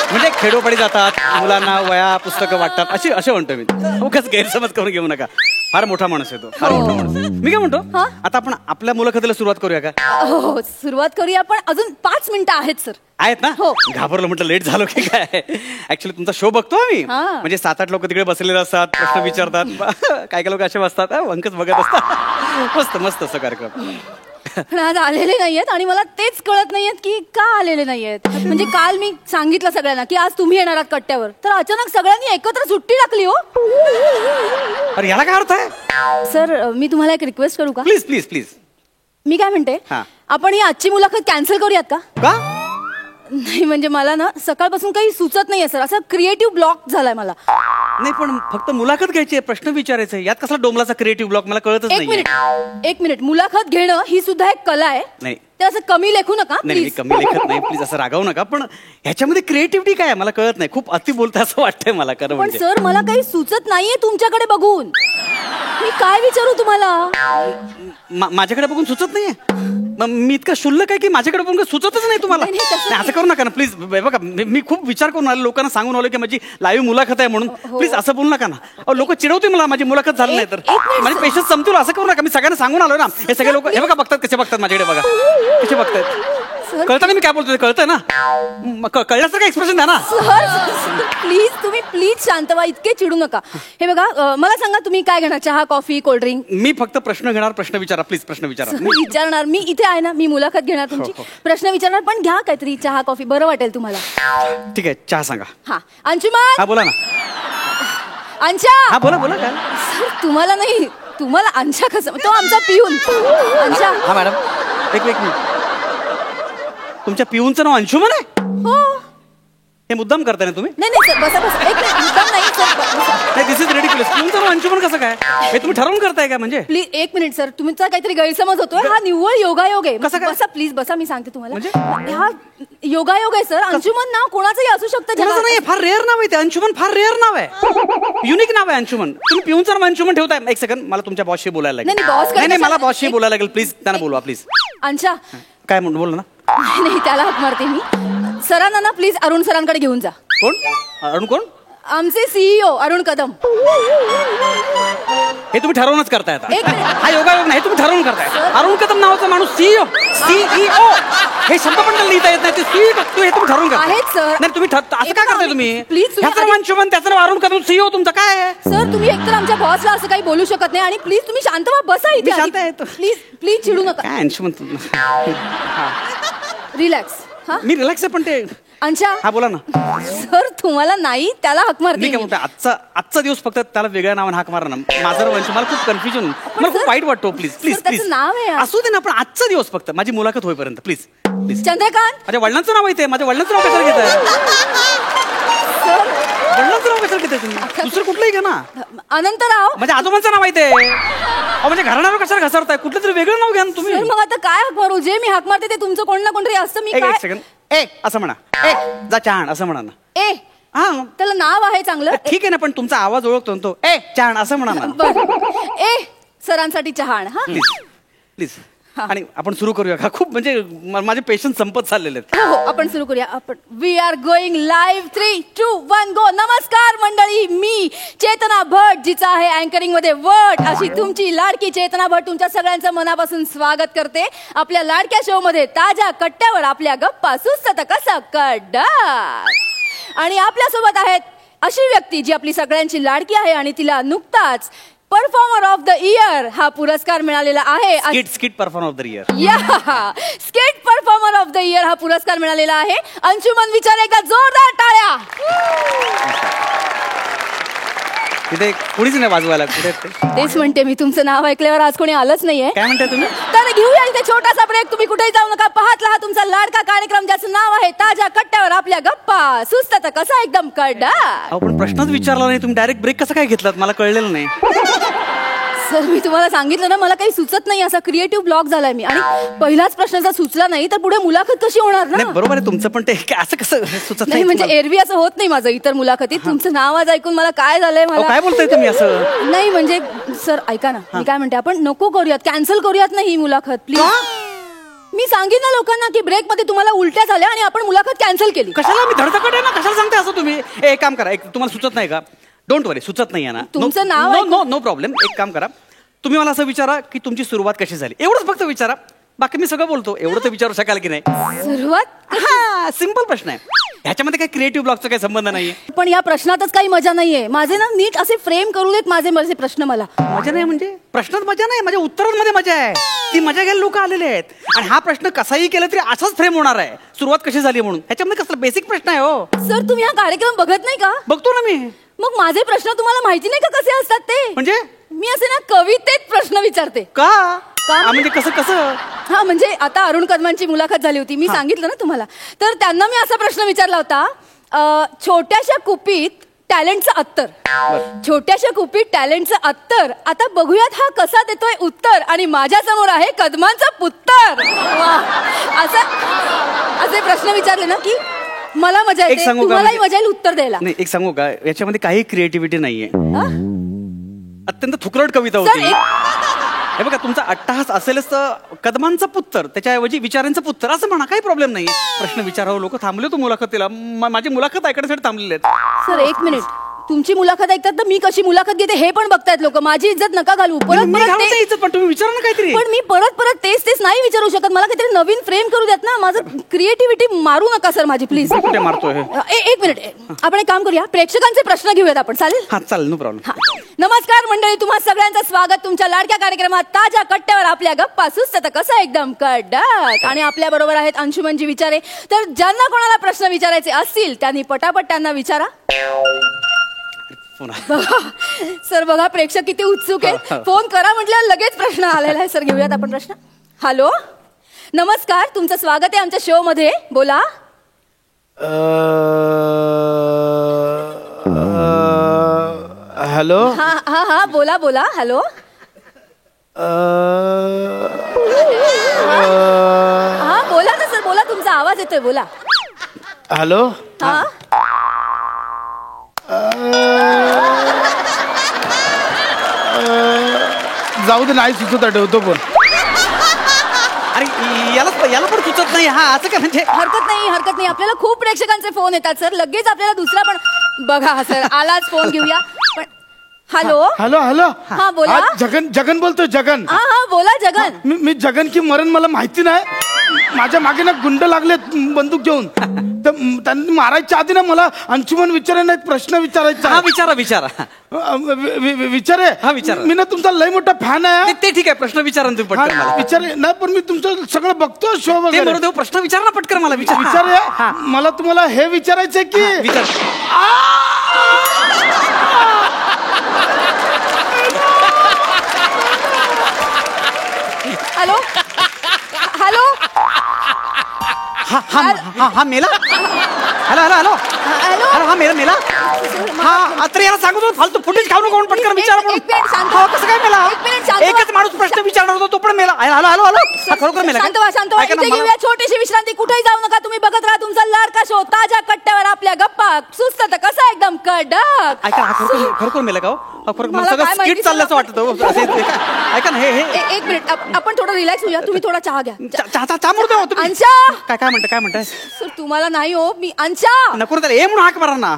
म्हणजे खेडोपाडी जातात, मुलांना वया पुस्तकं वाटतात, असे म्हणतो मी. उगाच गैरसमज करून घेऊ नका. फार मोठा माणूस आहे तो, फार मोठा माणूस आहे. मी काय म्हणतो, आता आपण आपल्या मुलाखतीला सुरुवात करूया का? हो, सुरुवात करूया, पण अजून 5 मिनिटं आहेत सर. आहेत ना? घाबरलो, म्हटलं लेट झालो की काय. ऍक्च्युली तुमचा शो बघतो आम्ही. म्हणजे 7-8 लोक तिकडे बसलेले असतात, प्रश्न विचारतात, काय लोक असे बसतात, अंकच बघत असतात. मस्त असं कार्यक्रम. पण आज आलेले नाहीयेत आणि मला तेच कळत नाहीयेत की का आलेले नाहीयेत. म्हणजे काल मी सांगितलं सगळ्यांना की आज तुम्ही येणार आहात कट्ट्यावर, तर अचानक सगळ्यांनी एकत्र सुट्टी टाकली हो. अरे याला काय अर्थ आहे? सर मी तुम्हाला एक रिक्वेस्ट करू का? प्लीज. मी काय म्हणते, आपण ही आजची मुलाखत कॅन्सल करूयात का? नाही म्हणजे मला ना सकाळपासून काही सुचत नाहीये सर, असं क्रिएटिव्ह ब्लॉक झालाय मला. नाही पण फक्त मुलाखत घ्यायची आहे, प्रश्न विचारायचा आहे. यात कसला डोंबलाचा क्रिएटिव्ह ब्लॉक मला कळतच नाही. एक मिनिट, मुलाखत घेणं ही सुद्धा एक कला आहे. नाही. ते असं कमी लेखू नका नाही, मी प्लीज. कमी लेखत नाही, प्लीज असं रागावू नका. पण ह्याच्यामध्ये क्रिएटिव्हिटी काय आहे मला कळत नाही. खूप अति बोलता असं वाटतंय मला खरं पण म्हणजे. सर मला काही सुचत नाहीये तुमच्याकडे बघून. मी काय विचारू तुम्हाला? माझ्याकडे बघून सुचत नाहीये. मी इतका शुल्लक आहे की माझ्याकडे बघून सुचतच नाही तुम्हाला. नाही, तसं नाही, असं करू नका ना प्लीज. बघा मी खूप विचार करून आलो, लोकांना सांगून आलो की माझी लाईव्ह मुलाखत आहे म्हणून. प्लीज असं बोलू नका ना. लोक चिडवते मला माझी मुलाखत झाली नाही तर. एक मिनिट, माझे पेशन्स संपतील. असं करू नका. मी सगळ्यांना सांगून आलो ना. हे सगळे लोक हे बघा बघतात, कसे बघतात माझ्याकडे. बघा कसे बघतात. कळतं ना मी काय बोलतोय? कळतंय ना? कळल्यासारखं एक्सप्रेशन द्या ना. सर प्लीज, तुम्ही प्लीज शांत व्हा, इतके चिडू नका. हे बघा, मला सांगा तुम्ही काय घेणार? चहा, कॉफी, कोल्ड्रिंक? मी फक्त प्रश्न घेणार. प्रश्न विचारा प्लीज. प्रश्न विचारा. विचारणार. मी इथे आहे ना, मी मुलाखत घेणार तुमची. प्रश्न विचारणार, पण घ्या काहीतरी चहा कॉफी, बरं वाटेल तुम्हाला. ठीक आहे, चहा सांगा. हा अंशुमन. हा बोला ना. अंशा. हा बोला बोला काय. सर तुम्हाला नाही, तुम्हाला अंशा कसं? तो आमचा पिऊन अंशा. हा मॅडम एक मिनिट. तुमच्या पिऊनचं नाव अंशुमन आहे? हो. हे मुद्दाम करताय ना तुम्ही? नाही नाही सर, बसा बसा. एक मिनिट, मुद्दाम नाही सर, बसा. नाही, दिस इज रेडिक्युलस. पिऊनचं नाव अंशुमन कसं काय? हे तुम्ही ठरवून करताय का म्हणजे? प्लीज एक मिनिट सर, तुमचा काहीतरी गैरसमज होतोय. हा निव्वळ योगायोग आहे. कसं काय? बसा प्लीज, बसा. मी सांगते तुम्हाला. म्हणजे? हा योगायोग आहे सर. अंशुमन नाव कोणाचंही असू शकतं कोणाचं जगात. नाही, फार रेअर नाव आहे ते. अंशुमन फार रेअर नाव आहे. युनिक नाव आहे अंशुमन. तुम्ही पिऊनचं नाव अंशुमन ठेवताय. एक सेकंड, मला तुमच्या बॉसशी बोलायला लागेल. नाही, नाही, boss कडे नाही, मला कसं- बॉसशी बोलायला लागेल प्लीज. त्यांना बोलवा प्लीज. अंशा. काय म्हणून बोल ना. नाही, त्याला हाक मारते मी. सरांना ना प्लीज अरुण सरांकडे घेऊन जा. कोण? अरुण कोण? आमचे सीईओ अरुण कदम. हे तुम्ही ठरवूनच करताय आता. एक मिनिट. हा योगायोग नाही, तुम्ही ठरवून करताय. अरुण कदम नावाचा माणूस सीईओ हे शब्द पण लिहिता येत नाही. ते सीईओ हे तुम्ही ठरवून करताय. आहेत, सर. नाही तुम्ही असं काय करताय तुम्ही? प्लीज, तुम्ही ह्याचं नाव अंशुमन, त्याचं नाव अरुण कदम, सीईओ तुमचं काय आहे? सर तुम्ही एकतर आमच्या बॉसला असं काही बोलू शकत नाही. आणि प्लीज तुम्ही शांत व्हा, बसा मी शांत आहे. इथे. प्लीज प्लीज चिडू नका. काय अंशुमन? रिलॅक्स. हा मी रिलॅक्स आहे पण ते. अंशा. हा बोला ना. सर तुम्हाला नाही, त्याला हाक मारते मी काय मी. म्हणतो, आजचा दिवस फक्त त्याला वेगळ्या नावाने हाक मारा ना. माझं वंश मला खूप कन्फ्युजन, मला खूप वाईट वाटतो. प्लीज प्लीज सर, त्याचं प्लीज नाव आहे. असू दे ना. पण आजचा दिवस फक्त माझी मुलाखत होईपर्यंत प्लीज प्लीज. चंद्रकांत. माझ्या वडिलांचं नाव आहे ते. माझ्या वडिलांचं नाव कशाला घेताय? सर वडिलांचं नाव कशाला घेताय तुम्ही? दुसरं कुठलंही घ्या ना. अनंतराव. माझ्या आजोबांचं नाव आहे ते. म्हणजे घराण्यावर कशाला घसरताय? कुठलं तरी वेगळं नाव घ्या ना तुम्ही. सर मग आता काय हाक मारू? जे मी हाक मारते ते तुमचं कोण ना कोणतरी असतं. मी एक काय सेकंड. ए असं म्हणा. ए जा चहाण असं म्हणा ना. ए हा त्याला नाव आहे चांगलं. ठीक आहे ना. पण तुमचा आवाज ओळखतो ना तो. ए चहाण असं म्हणा ना बरं. ए सरांसाठी चहाण. हा प्लीज प्लीज. आणि आपण सुरू करूया का? खूप म्हणजे माझे पेशन्स संपत चाललेले आहेत. हो हो आपण सुरू करूया. आपण वी आर गोइंग लाईव्ह. 3, 2, 1 गो. नमस्कार मंडळी, मी चेतना भट, जिचा आहे अँकरिंग मध्ये वट, अशी तुमची लाडकी चेतना भट तुमच्या सगळ्यांचं मनापासून स्वागत करते आपल्या लाडक्या शो मध्ये. ताज्या कट्ट्यावर आपल्या गप्पा सुस्त कसा कडा. आणि आपल्या सोबत आहेत अशी व्यक्ती जी आपली सगळ्यांची लाडकी आहे आणि तिला नुकताच परफॉर्मर ऑफ द इयर हा पुरस्कार मिळालेला आहे. Skit performer of the year. या skit performer of the year हा पुरस्कार मिळालेला आहे अंशुमन विचारे. का जोरदार टाळ्या. तिथे कोणीच नाही वाजवायला. कुठे तेच म्हणते मी, तुमचं नाव ऐकल्यावर आज कोणी आलंच नाहीये. काय म्हणताय तुम्ही? तर घेऊया इथे छोटासा ब्रेक. तुम्ही कुठेही जाऊ नका. पाहत राहा तुमचा लाडका कार्यक्रम ज्याचं नाव आहे ताज्या कट्ट्यावर आपल्या गप्पा सुस्त कसा एकदम कडा. आपण प्रश्नच विचारला नाही. तुम्ही डायरेक्ट ब्रेक कसं काय घेतलात मला कळलेलं नाही. सर मी तुम्हाला सांगितलं ना, मला काही सुचत नाही. असा क्रिएटिव्ह ब्लॉक झालाय मी. आणि पहिलाच प्रश्न जर सुचला नाही तर पुढे मुलाखत कशी होणार ना? नाही बरोबर आहे तुमचं. पण ते असं कसं सुचत नाही म्हणजे एरवी असं होत नाही माझं इतर मुलाखतीत. तुमचं नाव आज ऐकून मला काय झालंय मला. काय बोलताय तुम्ही असं? नाही म्हणजे सर ऐका ना, मी काय म्हणते, आपण नको करूयात, कॅन्सल करूयात ना ही मुलाखत प्लीज. मी सांगेन ना लोकांना की ब्रेक मध्ये तुम्हाला उलट्या झाल्या आणि आपण मुलाखत कॅन्सल केली. कशाला? मी धडधकट आहे ना. कशाला सांगते असं तुम्ही? एक काम करा. तुम्हाला सुचत नाही का? डोंट वरी, सुचत नाही ना. तुमचं नाव नो नो नो प्रॉब्लेम. एक काम करा, तुम्ही मला असं विचारा की तुमची सुरुवात कशी झाली. एवढंच फक्त विचारा. बाकी मी सगळं बोलतो. एवढं तर विचारू शकाल की नाही? सुरुवात. हा सिंपल प्रश्न आहे. ह्याच्यामध्ये काही क्रिएटिव्ह ब्लॉकचा काही संबंध नाहीये. पण या प्रश्नातच काही मजा नाहीये. माझे ना नीट असे फ्रेम करू देत माझे प्रश्न. मला मजा नाही म्हणजे प्रश्नात मजा नाही, माझ्या उत्तरांमध्ये मजा आहे. ती मजा घ्यायला लोक आलेले आहेत. आणि हा प्रश्न कसाही केला तरी असाच फ्रेम होणार आहे. सुरुवात कशी झाली म्हणून. ह्याच्यामध्ये कसला बेसिक प्रश्न आहे हो. सर तुम्ही हा कार्यक्रम बघत नाही का? बघतो ना मी. मग माझे प्रश्न तुम्हाला माहिती नाही का कसे असतात ते? म्हणजे मी असे ना कवितेत प्रश्न विचारते. का? म्हणजे कसं कसं? हा म्हणजे आता अरुण कदमांची मुलाखत झाली होती, मी सांगितलं ना तुम्हाला. तर त्यांना मी असा प्रश्न विचारला होता, छोट्याशा कुपीत टॅलेंटचं अत्तर. छोट्याशा कुपीत टॅलेंटचं अत्तर. आता बघूयात हा कसा देतोय उत्तर. आणि माझ्या समोर आहे कदमांचा पुत्तर. असे प्रश्न विचारले ना की मला मजा एक येते, सांगू का तुम्हालाही म्हणजे- मजा येईल उत्तर द्यायला. नाही, एक सांगू का, याच्यामध्ये काही क्रिएटिव्हिटी नाहीये. हा? अत्यंत थुकरट कविता सर, होती. हे बघा, तुमचा अट्टहास असेलच तर कदमांचा पुत्र त्याच्याऐवजी विचारांचं पुत्र असं म्हणा, काही प्रॉब्लेम नाही. प्रश्न विचारावं, लोक थांबले तो मुलाखतीला. माझी मुलाखत ऐकण्यासाठी थांबलेले आहेत. सर एक मिनिट, तुमची मुलाखत ऐकतात तर मी कशी मुलाखत घेते हे पण बघतायत लोक. माझी इज्जत नका घालू. मी परत घालवते परत इज्जत, पण तुम्ही विचारा ना काहीतरी. पण मी परत तेच नाही विचारू शकत. मला काहीतरी नवीन फ्रेम करू द्यात ना. माझं क्रिएटिव्हिटी मारू नका सर माझी, प्लीज. कुठे मारतोय? एक मिनिट, आपण एक काम करूया, प्रेक्षकांचे प्रश्न घेऊयात आपण, चालेल? हा चालेल, नो प्रॉब्लेम. नमस्कार मंडळी, तुम्हा सगळ्यांचं स्वागत तुमच्या लाडक्या कार्यक्रमात ताज्या कट्ट्यावर आपल्या गप्पा सुस्त कसं एकदम कडक. आणि आपल्या बरोबर आहेत अंशुमनजी विचारे. तर ज्यांना कोणाला प्रश्न विचारायचे असतील त्यांनी पटापट त्यांना विचारा. सर बघा, प्रेक्षक किती उत्सुक आहेत. फोन करा म्हटल्यावर लगेच प्रश्न आलेला आहे. सर घेऊयात आपण प्रश्न. हॅलो, नमस्कार, तुमचं स्वागत आहे आमच्या शो मध्ये. बोला. हॅलो. हा हा हा, बोला बोला. हॅलो. हा बोला ना सर, बोला, तुमचा आवाज येतोय, बोला. हॅलो. हा जाऊ दे, नाही सुचत, ठेवतो पण. अरे याला पण सुचत नाही. हा असं काय म्हणजे? हरकत नाही. आपल्याला खूप प्रेक्षकांचे फोन येतात सर. लगेच आपल्याला दुसरा पण बघा सर, आलाच फोन, घेऊया. पण हॅलो. हॅलो. हॅलो. हा बोला. जगन बोलतोय, जगन. हा हा बोला जगन. मी जगन की मरण मला माहिती नाही. माझ्या मागे ना गुंड लागलेत बंदूक घेऊन. तर त्यांनी मारायच्या आधी ना मला अंशुमन विचारायला एक प्रश्न विचारायचा. हा विचारा. विचारे. हा, विचारा. मी ना तुमचा लय मोठा फॅन आहे. ते ठीक आहे, प्रश्न विचारा ना तुम्ही पटकन मला. विचारे नाही, पण मी तुमचं सगळं बघतो शो ते वगैरे. बरोबर, प्रश्न विचारा ना पटकन मला. विचारे. मला तुम्हाला हे विचारायचंय की विचार. हॅलो. हॅलो. हा मेला. हॅलो. हा मेला. हा तर याला सांगू तो फालतू फुटेज खाऊ नको, पटकन विचारा म्हणून. एक मिनिट शांत हा, कसं काय मेला? एक मिनिट शांत व्हा. एकच माणूस प्रश्न विचारणार होता, तो पण मेला. हॅलो. हा खरोखर मेला का? शांत व्हा. ऐका ना, इथे मला- घेऊया छोटीशी विश्रांती. कुठेही जाऊ नका. तुम्ही बघत राहा तुमचा लाडका शो ताज्या कट्ट्यावर आपल्या गप्पा सुस्त कसा एकदम कडक. ऐका ना, हा खरोखर मेला का? खरोखर मला सगळं काय स्किट माहिती चालल्याचं सर. वाटतं. ऐका ना, हे एक मिनिट, आपण थोडं रिलॅक्स होऊया. तुम्ही थोडा चहा घ्या. चहा म्हणतो तुम्ही. अंशा. काय म्हणताय? सर तुम्हाला नाही हो, मी अंशा. नको ना त्याला, ए म्हणून हाक मारा ना.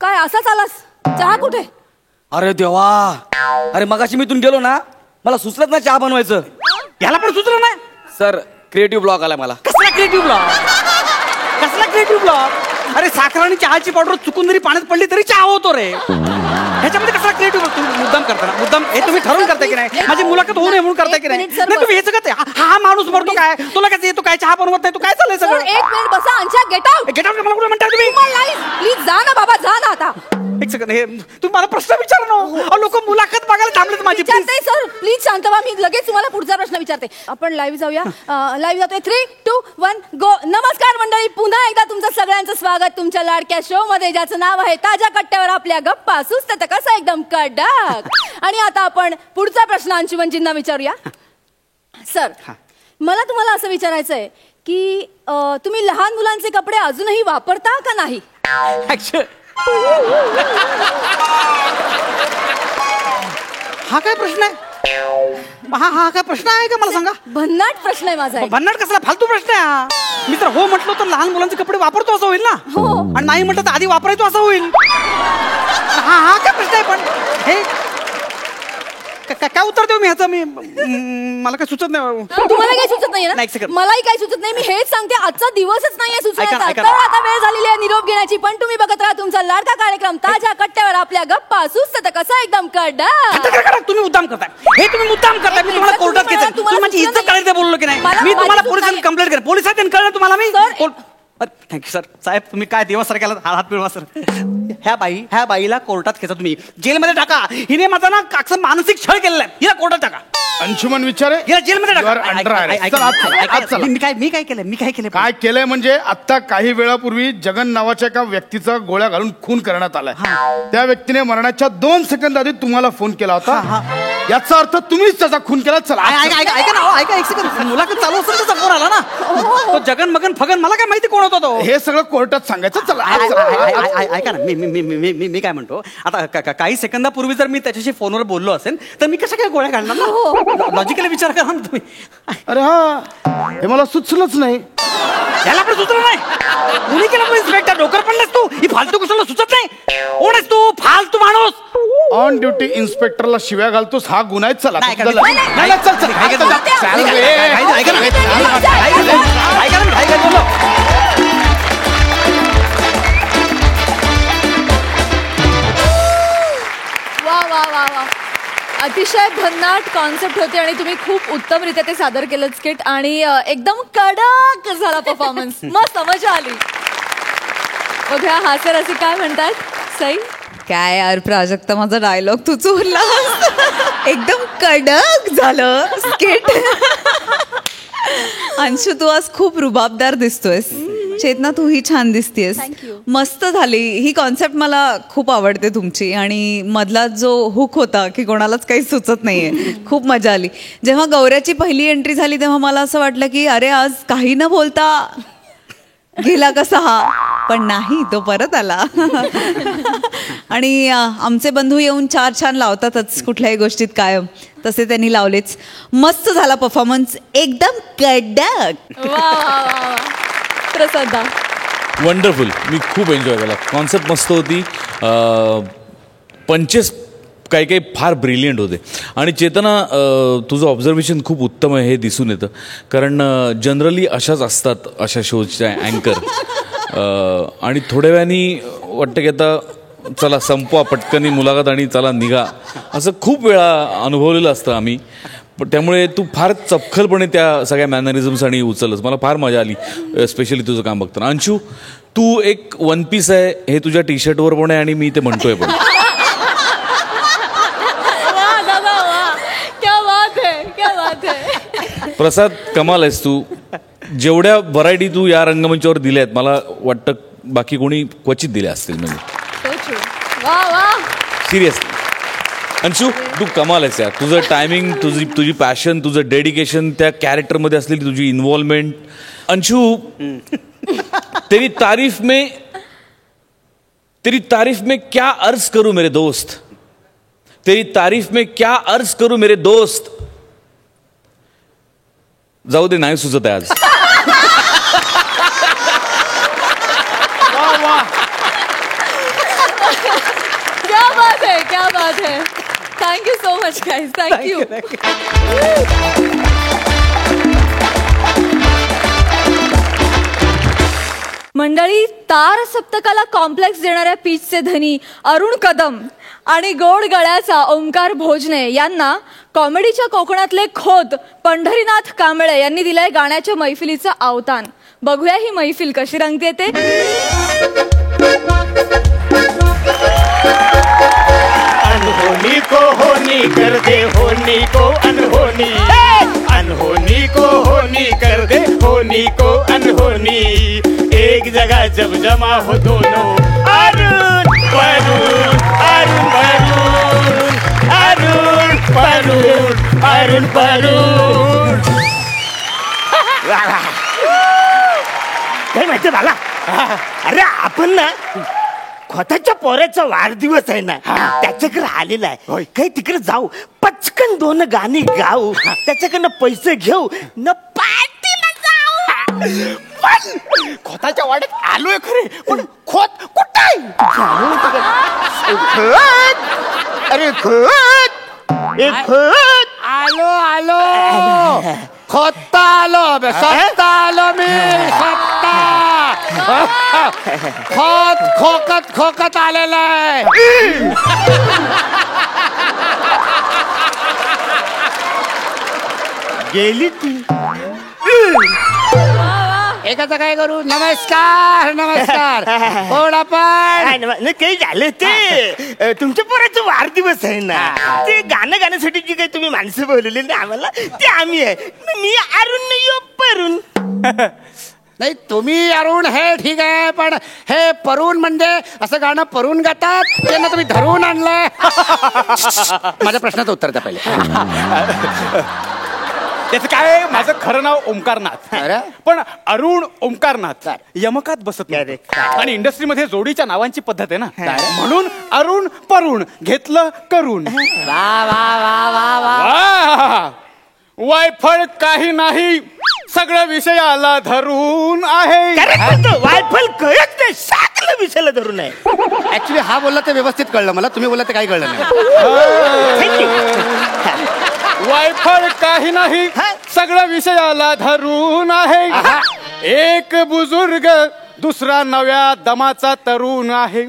काय असाच आलास? चहा कुठे? अरे देवा, अरे मगाशी मी इथून गेलो ना, मला सुचलत ना चहा बनवायचं. याला पण सुचलं नाही. सर क्रिएटिव्ह ब्लॉग आलाय मला. कसला क्रिएटिव्ह ब्लॉग? अरे साखर आणि चहाची पावडर चुकून जरी पाण्यात पडली तरी चहा होतो रे. ह्याच्यामध्ये कसला क्रिएटिव्ह ब्लॉग? तुम्ही मुद्दाम करता मुद्दाम. हे तुम्ही ठरवून करताय की नाही? माझी मुलाखत होऊ नये म्हणून करताय की नाही? एक मिनिट, सर, नाही, तुम्ही हे सगळं हा माणूस मरतो काय, तुला काय येतो काय, चहा बनवत नाही, तू काय चाललंय सर सगळं? एक मिनिट बसा. अंशा गेट आउट. गेट आउट मला कुठे म्हणताय तुम्ही? प्लीज जा ना बाबा, जा ना आता. एक सेकंड, हे तुम्ही मला प्रश्न विचार ना. लोक मुलाखत बघायला थांबलेत माझी. विचारते सर, प्लीज शांत व्हा. मी लगेच तुम्हाला पुढचा प्रश्न विचारते. आपण लाईव्ह जाऊया. लाईव्ह जातोय. 3, 2, 1 गो. नमस्कार मंडळी, पुन्हा एकदा तुमचं सगळ्यांचं स्वागत तुमच्या लाडक्या शो मध्ये, ज्याचं नाव आहे ताज्या कट्ट्यावर आपल्या गप्पा सुस्त कसा एकदम कडक. आणि आता आपण पुढचा प्रश्न अंशुमनजींना विचारूया. सर मला तुम्हाला असं विचारायचंय की तुम्ही लहान मुलांचे कपडे अजूनही वापरता का नाही? हा काय प्रश्न आहे? हा काय प्रश्न आहे का मला सांगा? भन्नाट प्रश्न आहे माझा. भन्नाट कसला फालतू प्रश्न आहे हा? मी तर हो म्हटलो तर लहान मुलांचे कपडे वापरतो असं होईल ना. हो. आणि नाही म्हटलं तर आधी वापरायचो असं होईल. हा काय प्रश्न आहे? पण हे काय उत्तर देऊ मी ह्याचं? मला काय सुचत नाही. तुम्हाला काही सुचत नाहीये नाही, एक ना? second. मलाही काही सुचत नाही. मी हेच सांगते, आजचा दिवसच नाहीये सुचवायचा. ऐका. तर आता वेळ झालेली आहे निरोप घेण्याची. पण तुम्ही बघत राहा तुमचा लाडका कार्यक्रम ताज्या कट्ट्यावर आपल्या गप्पा सुस्त कसा एकदम कडक. तुम्ही मुद्दाम करताय. हे तुम्ही मुद्दाम करताय. मी तुम्हाला कोर्टात घेतलं. तुम्ही माझी इज्जत काढायचं बोललो की नाही? मी तुम्हाला पोलिसांनी कंप्लेंट केलं. पोलिसांनी कळलं तुम्हाला? मी थँक्यू सर. साहेब तुम्ही काय देवासारख्याला हात पिळवा सर. ह्या बाईला कोर्टात खेचा, तुम्ही जेलमध्ये टाका. हिने माझा ना मानसिक छळ केलेला आहे. हिला कोर्टात टाका. अंशुमन विचारे हिला जेलमध्ये You are under arrest. चला, आत चला, आत चला. मी काय केलं काय केलंय म्हणजे आता काही वेळापूर्वी जगन नावाच्या एका व्यक्तीचा गोळ्या घालून खून करण्यात आलाय. त्या व्यक्तीने मरणाच्या 2 सेकंद आधी तुम्हाला फोन केला होता. याचा अर्थ तुम्हीच त्याचा खून केला. चला ऐका ना, ऐका एक सेकंड. मुलाखत चालू असेल त्याचा फोन आला ना. तो जगन मगन फगन मला काय माहिती कोण होता तो. हे सगळं कोर्टात सांगायचं. चला आत चला. ऐका ना, मी काय म्हणतो, आता काही सेकंदापूर्वी जर मी त्याच्याशी फोनवर बोललो असेल तर मी कशा काय गोळ्या घालणार ना. लॉजिकली विचार करा ना तुम्ही. अरे हा, हे मला सुचलंच नाही. याला पण सुचलं नाही. कुणी केलं इन्स्पेक्टर? डोकर पडलास तू. ही फालतू कुशाला सुचत नाही. कोण आहेस तू? फालतू माणूस. ऑन ड्युटी इन्स्पेक्टरला शिव्या घालतोस हा गुन्हा आहे. चला नाही, चल, नाही, चल, नाही, चल, चल. ऐका ना, चाल रे. ऐका ना. वा वा वा वा, अतिशय भन्नाट कॉन्सेप्ट होते आणि तुम्ही खूप उत्तमरित्या ते सादर केलं स्किट आणि एकदम कडक झाला परफॉर्मन्स. मस्त मजा आली. बघा हा सर असे काय म्हणतात. सई काय यार प्राजक्ता, माझा डायलॉग तू चोरला. एकदम कडक झालं स्किट. अंशू तू आज खूप रुबाबदार दिसतोयस. चेतना तूही छान दिसतेस. Thank you. मस्त झाली ही कॉन्सेप्ट. मला खूप आवडते तुमची. आणि मधला जो हुक होता की कोणालाच काही सुचत नाहीये, खूप मजा आली. जेव्हा गौऱ्याची पहिली एंट्री झाली तेव्हा मला असं वाटलं की अरे आज काही न बोलता गेला कसा हा, पण नाही, तो परत आला. आणि आमचे बंधू येऊन चार छान लावतातच कुठल्याही गोष्टीत कायम, तसे त्यांनी लावलेच. मस्त झाला परफॉर्मन्स, एकदम कडक. वा वा वा वा. प्रसादा वंडरफुल. मी खूप एन्जॉय केला. कॉन्सेप्ट मस्त होती. पंचेस काही काही फार ब्रिलियंट होते. आणि चेतना तुझं ऑब्झर्वेशन खूप उत्तम आहे हे दिसून येतं. कारण जनरली अशाच असतात अशा शोजच्या अँकर. आणि थोड्या वेळाने वाटतं की आता चला संपवा पटकनी मुलाखत आणि चला निघा, असं खूप वेळा अनुभवलेलं असतं आम्ही. पण त्यामुळे तू फार चपखलपणे त्या सगळ्या मॅनरिझम्स आणि उचललंस. मला फार मजा आली स्पेशली तुझं काम बघताना. अंशू तू एक वन पीस आहे हे तुझ्या टी शर्टवर पण आहे आणि मी ते म्हणतोय पण. प्रसाद कमाल आहेस तू. जेवढ्या व्हरायटी तू या रंगमंचावर दिल्या आहेत मला वाटतं बाकी कोणी क्वचित दिल्या असतील. म्हणजे सिरियसली अंशू तू कमाल आहेस यार. तुझं टायमिंग, तुझी पॅशन, तुझं डेडिकेशन, त्या कॅरेक्टरमध्ये असलेली तुझी इन्व्हॉल्वमेंट. अंशू तेरी तारीफ में क्या अर्ज करूं मेरे दोस्त, तेरी तारीफ में क्या अर्ज करूं मेरे दोस्त. जाऊ दे, नाही सुचत आहे आज. क्या बात है, क्या बात है. Thank you so much guys. Thank you. मंडळी, तार सप्तकाला कॉम्प्लेक्स देणाऱ्या पीचचे धनी अरुण कदम आणि गोड गळ्याचा ओंकार भोजने यांना कॉमेडीच्या कोकणातले खोत पंढरीनाथ कांबळे यांनी दिलंय गाण्याच्या मैफिलीचं आवतान. बघूया ही मैफिल कशी रंगते ते. अनहोनी को होनी कर दे, होनी को अनहोनी, अनहोनी को होनी कर दे, होनी को अनहोनी. एक जगह जब जमा हो दोनों, अरुण वरुण, अरुण वरुण, अरुण वरुण, अरुण वरुण. काय माहिती मला, अरे आपण ना खोताच्या पोऱ्याचा वाढदिवस आहे ना, त्याच्याकडे आलेला आहे. काही तिकडे जाऊ, पचकन 2 गाणी गाऊ, त्याच्याकडनं पैसे घेऊ न पार्टीला जाऊ. पण खोताच्या वाड्यात आलोय खरे, पण खोत कुठे आहे? अरे खोत, आलो खोता आलो, सत्ता आलो मी, सत्ता. खोकत आलेला आहे. गेली ती. एकाचं काय करू? नमस्कार नमस्कार. कोण आपण? काही झालं ते तुमच्या पोराचा वाढदिवस आहे ना, ते गाणं गाण्यासाठी जी काही तुम्ही माणसं बोलवली ना आम्हाला, ते आम्ही आहे. मी अरुण नाही परून. नाही तुम्ही अरुण हे ठीक आहे, पण हे परून म्हणजे असं गाणं परून गातात, त्यांना तुम्ही धरून आणलंय. माझ्या प्रश्नाचं उत्तर द्या पहिले. त्याचं काय, माझं खरं नाव ओंकारनाथ, अरे? पण अरुण ओंकारनाथ यमकात बसत नाही. आणि इंडस्ट्रीमध्ये जोडीच्या नावांची पद्धत आहे ना, म्हणून अरुण परुण घेतलं करून. वा वा वा वा वा. वायफळ काही नाही, सगळं विषयाला धरून आहे. वायफल कळत नाही, साकलं विषयाला धरून आहे. ऍक्च्युली हा बोलला ते व्यवस्थित कळलं मला, तुम्ही बोलला ते काही कळलं नाही. वायफळ काही नाही, सगळं विषयाला धरून आहे. एक बुजुर्ग दुसरा नव्या दमाचा तरुण आहे.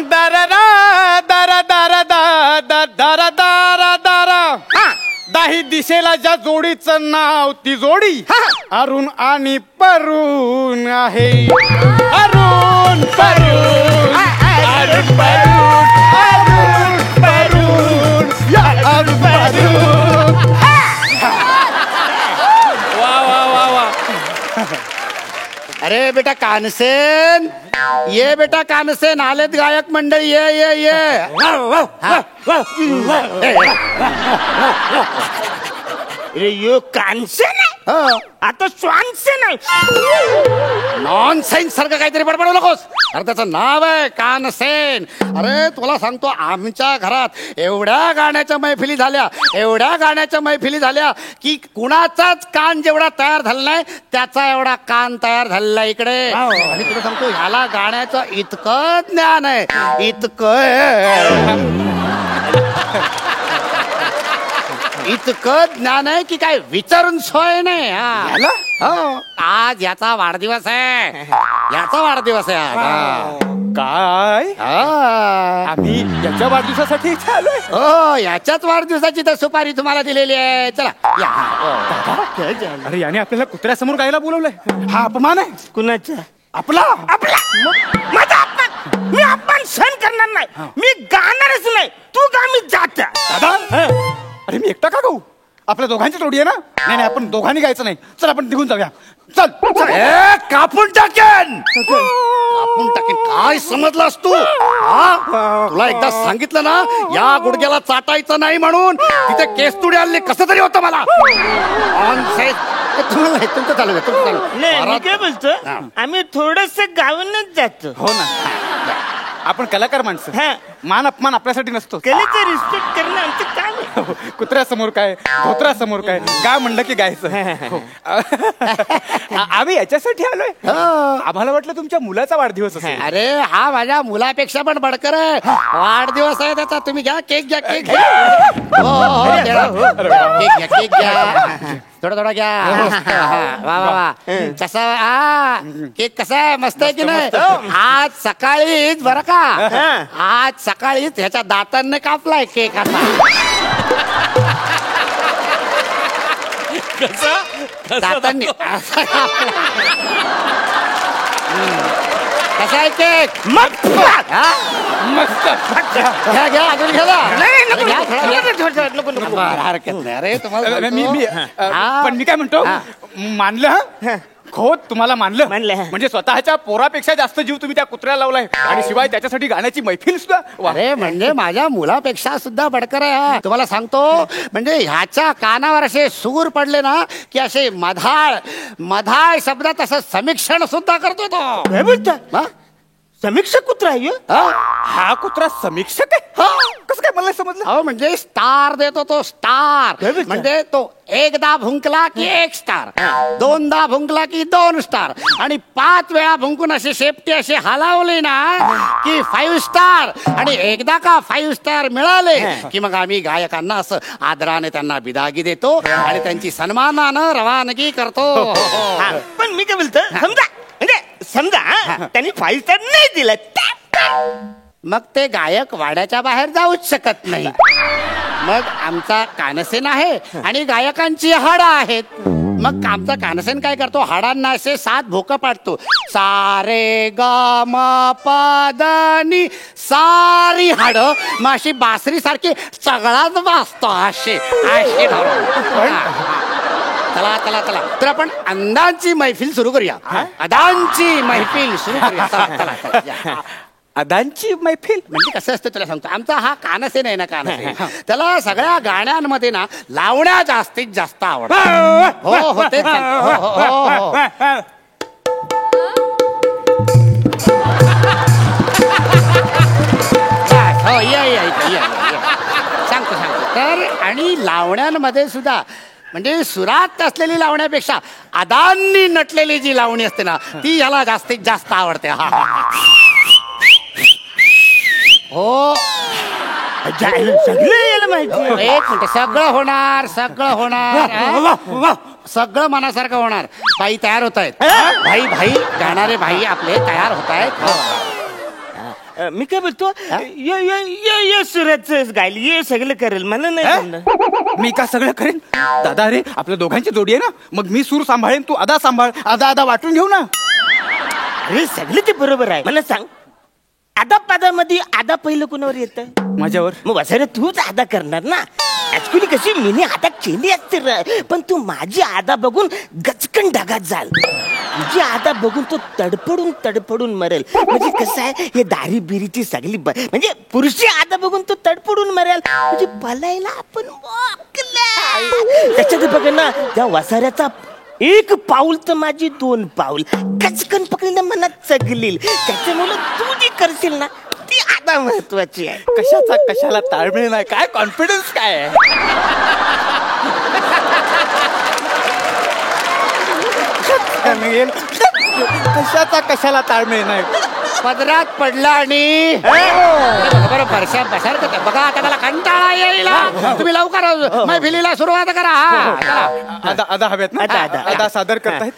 दारा दारा दारा दारा दारा दारा दारा, दाही दिशेला ज्या जोडीचं नाव ती जोडी अरुण आणि परून आहे. अरुण परून, अरुण परून, अरुण परून, अरुण परून. वा वा वा वा. अरे बेटा कानसेन, ये बेटा कानसेन, आलेत गायक मंडळी, ये ये ये. अरे यो कानसेन आहे, आता श्वानसेन आहे. नॉन सायन्स सारखं काहीतरी बडबडू नकोस. अरे त्याचं नाव आहे कानसेन. अरे तुला सांगतो, आमच्या घरात एवढ्या गाण्याच्या मैफिली झाल्या, एवढ्या गाण्याच्या मैफिली झाल्या की कुणाचाच कान जेवढा तयार झाला नाही त्याचा एवढा कान तयार झालेला इकडे. आणि तुला सांगतो, ह्याला गाण्याचं इतकं ज्ञान आहे, इतकं ज्ञान आहे की काय विचारून सोय नाही. आज याचा वाढदिवस आहे, याचा वाढदिवस आहे आज. काय आम्ही याच्या वाढदिवसासाठी इथे आलोय? हो, याच्याच वाढदिवसाची तर सुपारी तुम्हाला दिलेली आहे. चला या. अरे याने आपल्याला कुत्र्यासमोर गायला बोलवलंय, हा अपमान आहे. कुणाचा? आपला. आपला माझा अपमान? मी अपमान सहन करणार नाही, मी गाणारच नाही. तू गा, मी जात. दादा, अरे मी एकटा का गाऊ? आपल्या दोघांची जोडी आहे ना. नाही नाही, आपण दोघांनी गायचं नाही. चल आपण निघून जाऊया. चल. कापून टाकेन, कापून टाकेन. काय समजलास तू? तुला एकदा सांगितलं ना, या गुडघ्याला चाटायचं नाही म्हणून. तिथे केस तुडे आले कसं तरी होतं मला. तुम्हाला तुमचं चालू आहे, तुमचं चालू. नाही, मी काय बोलतो, आम्ही थोडस गावूनच जातो. हो ना, आपण कलाकार माणसं, मान अपमान आपल्यासाठी नसतो. कलेचा रिस्पेक्ट करणं आमचं काम आहे. कुत्र्यासमोर काय, धोत्रासमोर काय, गा म्हणलं की गायचं. आम्ही याच्यासाठी आलोय. आम्हाला वाटलं तुमच्या मुलाचा वाढदिवस असेल. अरे हा माझ्या मुलापेक्षा पण बडकर आहे. वाढदिवस आहे त्याचा. तुम्ही घ्या केक, घ्या केक घ्या. केक घ्या, केक घ्या. थोडा थोडा घ्या. वा वा वा. कसा केक कसा आहे? मस्त आहे की नाही? आज सकाळीच बरं का, आज सकाळीच ह्याच्या दातांनी कापलाय केक. असा दातांनी असा कापला. कसा आहे केक? मस्त. घ्या घ्या, अजून घ्या. अरे तुम्हाला पण मी काय म्हणतो, मानलं खोत तुम्हाला मानलं म्हणजे स्वतःच्या पोरापेक्षा जास्त जीव तुम्ही त्या कुत्र्याला लावलाय. आणि शिवाय त्याच्यासाठी गाण्याची मैफिल सुद्धा. अरे म्हणजे माझ्या मुलापेक्षा सुद्धा बडकर आहे. तुम्हाला सांगतो, म्हणजे ह्याच्या कानावर असे सूर पडले ना की असे मधाळ मधाळ शब्दात असं समीक्षण सुद्धा करतो तो. काय बोलता? समीक्षक कुत्रा आहे? हा कुत्रा समीक्षक आहे? कसं काय मला समजलं? हो, म्हणजे स्टार देतो तो, स्टार. म्हणजे तो एकदा भुंकला की 1 स्टार, दोनदा भुंकला की 2 स्टार, आणि 5 वेळा भुंकून अशी शेपटी अशी हलावली ना की 5 स्टार. आणि एकदा का 5 स्टार मिळाले की मग आम्ही गायकांना असं आदराने त्यांना बिदागी देतो आणि त्यांची सन्मानानं रवानगी करतो. पण मी काय बोलतो, समजा म्हणजे समजा त्यांनी 5 स्टार नाही दिला, मग ते गायक वाड्याच्या बाहेर जाऊच शकत नाही. मग आमचा कानसेन आहे आणि गायकांची हाडं आहेत. मग आमचा कानसेन काय करतो, हाडांना असे 7 भोकं पाडतो. सारे ग म प द नि सारी हाड मग अशी बासरी सारखी सगळाच वाजतो असे असे धरून. चला चला चला तर आपण अंदांची मैफिल सुरू करूया. अदांची मैफिल सुरू करूया. चला चला. अदांची मैफिल म्हणजे कसं असतं तुला सांगतो, आमचा हा कानसेन आहे ना, कानसेन त्याला सगळ्या गाण्यांमध्ये ना लावण्या जास्तीत जास्त आवडतात. हो हो तेच हो हो हो. हो या सांगतो सांगतो तर. आणि लावण्यांमध्ये सुद्धा म्हणजे सुरात असलेली लावण्यापेक्षा अदांनी नटलेली जी लावणी असते ना ती याला जास्तीत जास्त आवडते. हो सगळं याला माहिती. एक मिनिट, सगळं होणार सगळं होणार सगळं मनासारखं होणार. भाई तयार होत आहेत. भाई भाई गाणारे भाई आपले तयार होत आहेत. मी काय बोलतो, ये सुरतच गाईल, ये सगळं करेल, मला नाही जमणार. मी का सगळं करेन दादा? अरे आपल्या दोघांची जोडी आहे ना, मग मी सूर सांभाळेन, तू अदा सांभाळ. अदा वाटून घेऊ ना. अरे सगळं ते बरोबर आहे. मला सांग, आदा पादामध्ये आदा पहिलं कुणावर येतं? माझ्यावर. मग वसारे तूच आदा करणार ना. ऍक्च्युली कशी मीने आदा केली असते पण तू माझी आदा बघून गचकन ढगात जाल. तुझी आदा बघून तो तडफडून तडफडून मरेल. म्हणजे कसं आहे, हे दारी बिरीची सगळी म्हणजे पुरुषी आदा बघून तो तडफडून मरेल. म्हणजे पलायला आपण त्याच्यात बघ ना, त्या वसाऱ्याचा 1 पाऊल तर माझी 2 पाऊल गचकन पकडीनं मनात चगलील. त्याच्यामुळे तू जी करशील ना ती आदा महत्वाची आहे. कशाचा कशाला ताळमेळ नाही, काय कॉन्फिडन्स काय आहे. कशाचा कशाला ताळमेळ नाही. पदरात पडला आणि बरं बरशा बसार बघा. आता मला कंटाळा येईल. तुम्ही लवकर मैफिलीला सुरुवात करा. अदा अदा हव्यात ना. अदा सादर करतायत.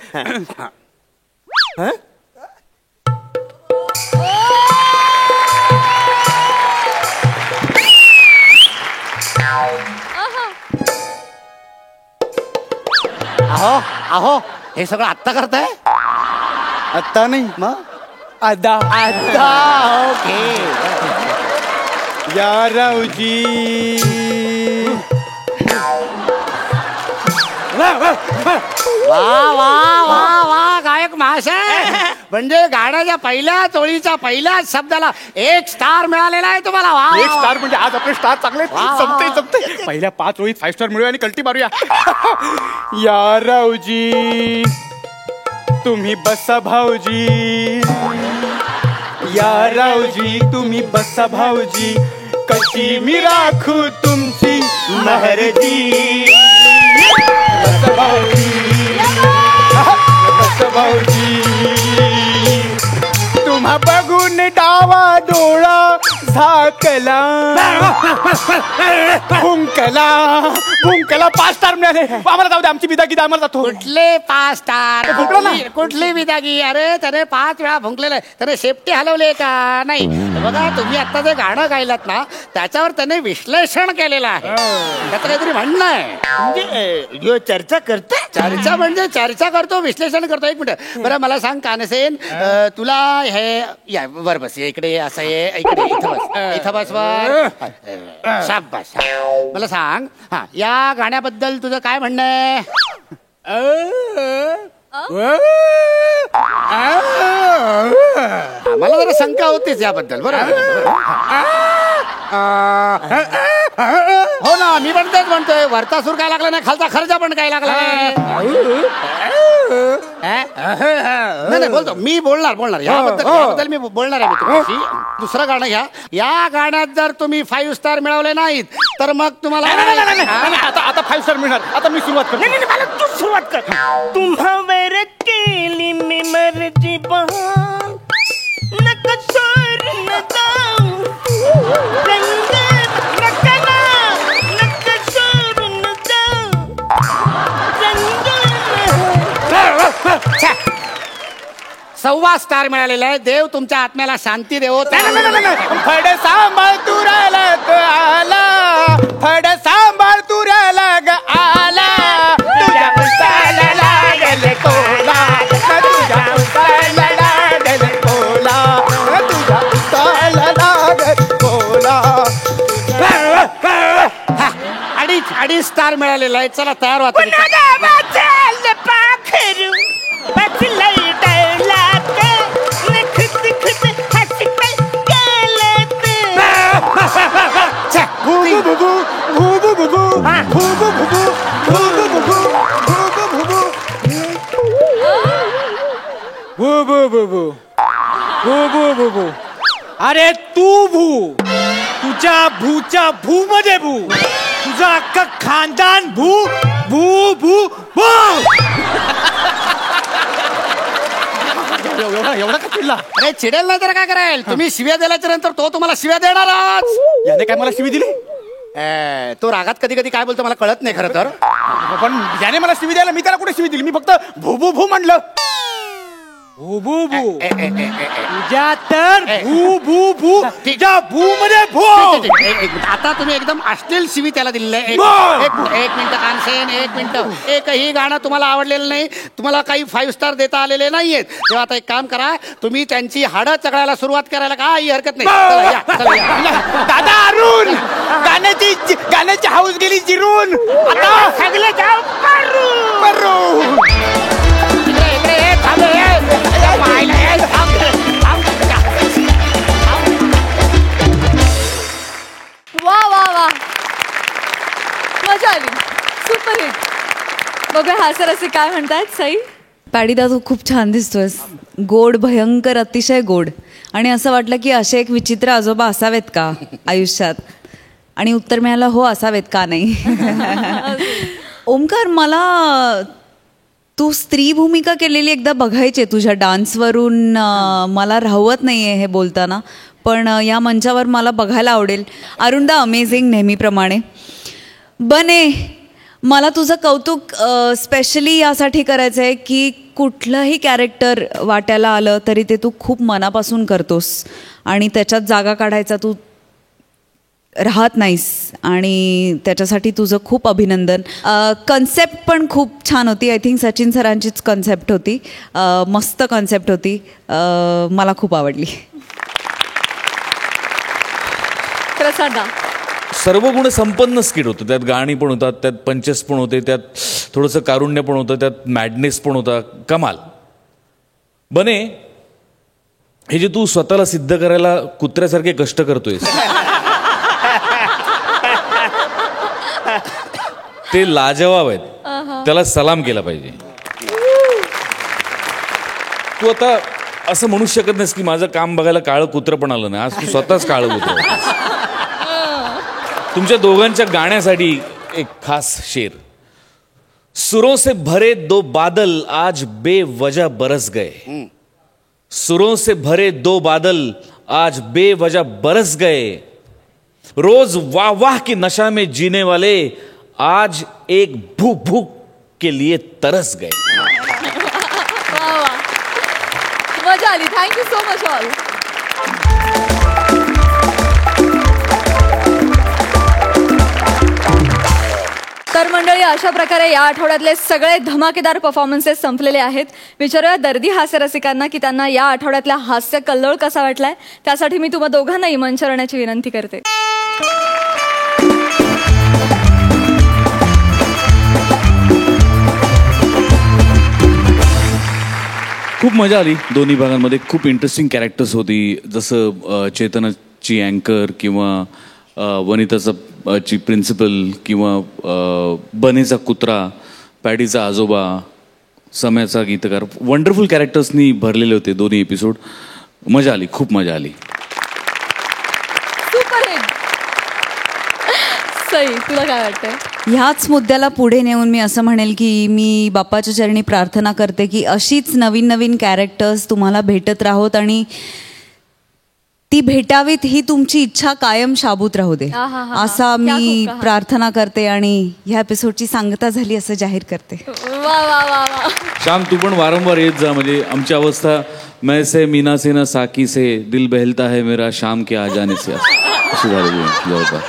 अहो अहो हे सगळं आत्ता करताय? आत्ता नाही मग अदा. आत्ता ओके. या रावजी वा वा वा वा गायक महाशय. म्हणजे गाण्याच्या पहिल्या ओळीच्या पहिल्याच शब्दाला 1 स्टार मिळालेला आहे तुम्हाला. वा 1 स्टार म्हणजे आज आपले स्टार चांगले जमते. पहिल्या 5 ओळीत 5 स्टार मिळूया आणि कल्टी मारूया. या रावजी तुम्ही बसा भाऊजी. या रावजी तुम्ही बसा भाऊजी. कशी मी राखू तुमची महरजी. बसा भाऊजी. बसा भाऊजी. तुम्हा बघून डावा डोळा झाकला. भुंकला भुंकला. 5 स्टार मिळाले. आम्हाला जाऊ दे, आमची विदागी आम्हाला जातो. कुठले 5 स्टार? कुठली विदागी? अरे त्याने 5 वेळा भुंकलेलं आहे. त्याने शेपटी हलवले का नाही? बघा तुम्ही आता जे गाणं गायलात ना त्याच्यावर त्याने विश्लेषण केलेलं आहे. त्याचं काहीतरी म्हणणं आहे. म्हणजे चर्चा करते. चर्चा म्हणजे चर्चा करतो, विश्लेषण करतो. 1 मिनिट बरं मला सांग कानसेन, तुला हे या वर बस. इकडे असं आहे. इकडे इथं बस. इथं बस वर. शाबास. मला सांग, हा या गाण्याबद्दल तुझं काय म्हणणं आहे? मला जरा शंका होतीच याबद्दल. बरोबर हो ना. मी पण तेच म्हणतोय. वरचा सूर काय लागला नाही, खालचा खर्च पण काय लागला नाही. बोलतो मी. बोलणार याबद्दल मी बोलणार आहे. मी तुमच्याशी. दुसरं गाणं घ्या. या गाण्यात जर तुम्ही 5 स्टार मिळवले नाहीत तर मग तुम्हाला आता 5 स्टार मिळणार. आता मी सुरुवात करतो. नाही मला तू सुरुवात कर. तुम्हा वैर केली मी मर्जी बहान. नका सोडून जाऊ. रंग नका नका सोडून जाऊ. रंग 1.25 स्टार मिळालेला आहे. देव तुमच्या आत्म्याला शांती देवो. फड सांभाळ तुराला आला. फड सांभाळ तुराला आला. तुझ्या स्टार मिळालेला आहे. चला तयार व्हा तुम्ही. अरे तू भू, तुझ्या भूच्या भू मध्ये भू, तुझं अख्खं खानदान भू भू भू भू. एवढा का चिडला? अरे चिडेल नाही तर काय करायला? तुम्ही शिव्या दिल्याच्या नंतर तो तुम्हाला शिव्या देणारच. याने काय मला शिवी दिली? तो रागात कधी कधी काय बोलतो मला कळत नाही खरं तर. पण याने मला शिवी द्यायला, मी त्याला कुठे शिवी दिली? मी फक्त भू भू भू म्हणलं. भू भू भू तुझ्या तर भू भू भू तुझ्या भू मध्ये भू. आता तुम्ही एकदम अश्लील शिवी त्याला दिलेलं आहे. एक मिनिट कानसेन, एक मिनिट. एकही गाणं तुम्हाला आवडलेलं नाही, तुम्हाला काही 5 स्टार देता आलेले नाहीयेत. तेव्हा आता एक काम करा, तुम्ही त्यांची हाडं चघळायला सुरुवात करायला काही हरकत नाही. चला या, चला या. दादा अरुण, गाण्याची हाऊस गेली जिरून. आता सगळे जाऊ परू. वा वा वा, मजा आली. Super hit. बघूया हास्यरसिक काय म्हणतायत. सई, पॅडीदा तू खूप छान दिसतोयस. गोड, भयंकर, अतिशय गोड. आणि असं वाटलं की असे एक विचित्र आजोबा असावेत का आयुष्यात? आणि उत्तर मिळालं हो, असावेत, का नाही. ओमकार, मला तू स्त्री भूमिका केलेली एकदा बघायची तुझ्या डान्सवरून. मला राहवत नाही आहे हे बोलताना, पण या मंचावर मला बघायला आवडेल. अरुणदा अमेझिंग नेहमीप्रमाणे. बने, मला तुझं कौतुक स्पेशली यासाठी करायचं आहे की कुठलंही कॅरेक्टर वाट्याला आलं तरी ते तू खूप मनापासून करतोस आणि त्याच्यात जागा काढायचा तू राहत नाहीस, आणि त्याच्यासाठी तुझं खूप अभिनंदन. कन्सेप्ट पण खूप छान होती. आय थिंक सचिन सरांचीच कन्सेप्ट होती. मस्त कन्सेप्ट होती. मला खूप आवडली. प्रसादा, सर्व गुण संपन्न स्किट होतं. त्यात गाणी पण होतात, त्यात पंचेस पण होते, त्यात थोडंसं कारुण्य पण होतं, त्यात मॅडनेस पण होता. कमाल. बने, हे जे तू स्वतःला सिद्ध करायला कुत्र्यासारखे कष्ट करतोयस ते लाजवाब आहेत. त्याला सलाम केला पाहिजे. तू आता असं म्हणू शकत नाहीस की माझं काम बघायला काळं कुत्रं पण आलं नाही. आज तू स्वतःच काळं कुत्रं. तुमच्या दोघांच्या गाण्यासाठी एक खास शेर. सुरों से भरे 2 बादल आज बेवजह बरस गए. सुरों से भरे 2 बादल आज बेवजह बरस गए. रोज वाह वाह की नशा में जीने वाले आज एक भूख भूख के लिए तरस गए. वा वा, मजा आली. Thank you so much all. तर मंडळी, अशा प्रकारे या आठवड्यातले सगळे धमाकेदार परफॉर्मन्सेस संपलेले आहेत. विचारूया दर्दी हास्यरसिकांना की त्यांना या आठवड्यातला हास्य कल्लोळ कसा वाटलाय. त्यासाठी मी तुम्हा दोघांनाही मंचावर येण्याची विनंती करते. खूप मजा आली दोन्ही भागांमध्ये. खूप इंटरेस्टिंग कॅरेक्टर्स होती. जसं चेतनाची अँकर किंवा वनिताचा ची प्रिन्सिपल किंवा बनेचा कुत्रा, पॅडीचा आजोबा, सम्याचा गीतकार. वंडरफुल कॅरेक्टर्सनी भरलेले होते दोन्ही एपिसोड. मजा आली, खूप मजा आली. Super hit. सई, तुला काय वाटतंय? ह्याच मुद्द्याला पुढे नेऊन मी असं म्हणेल की मी बाप्पाच्या चरणी प्रार्थना करते की अशीच नवीन नवीन कॅरेक्टर्स तुम्हाला भेटत राहोत आणि ती भेटावीत ही तुमची इच्छा कायम शाबूत राहू दे, असा मी प्रार्थना करते आणि ह्या एपिसोडची सांगता झाली असं जाहीर करते. वा वा वा वा. श्याम, तू पण वारंवार येत जा. म्हणजे आमची अवस्था मैं से मीना से ना साकी से दिल बहलता है मेरा शाम के आ जाने से अशी झालेली जवळपास.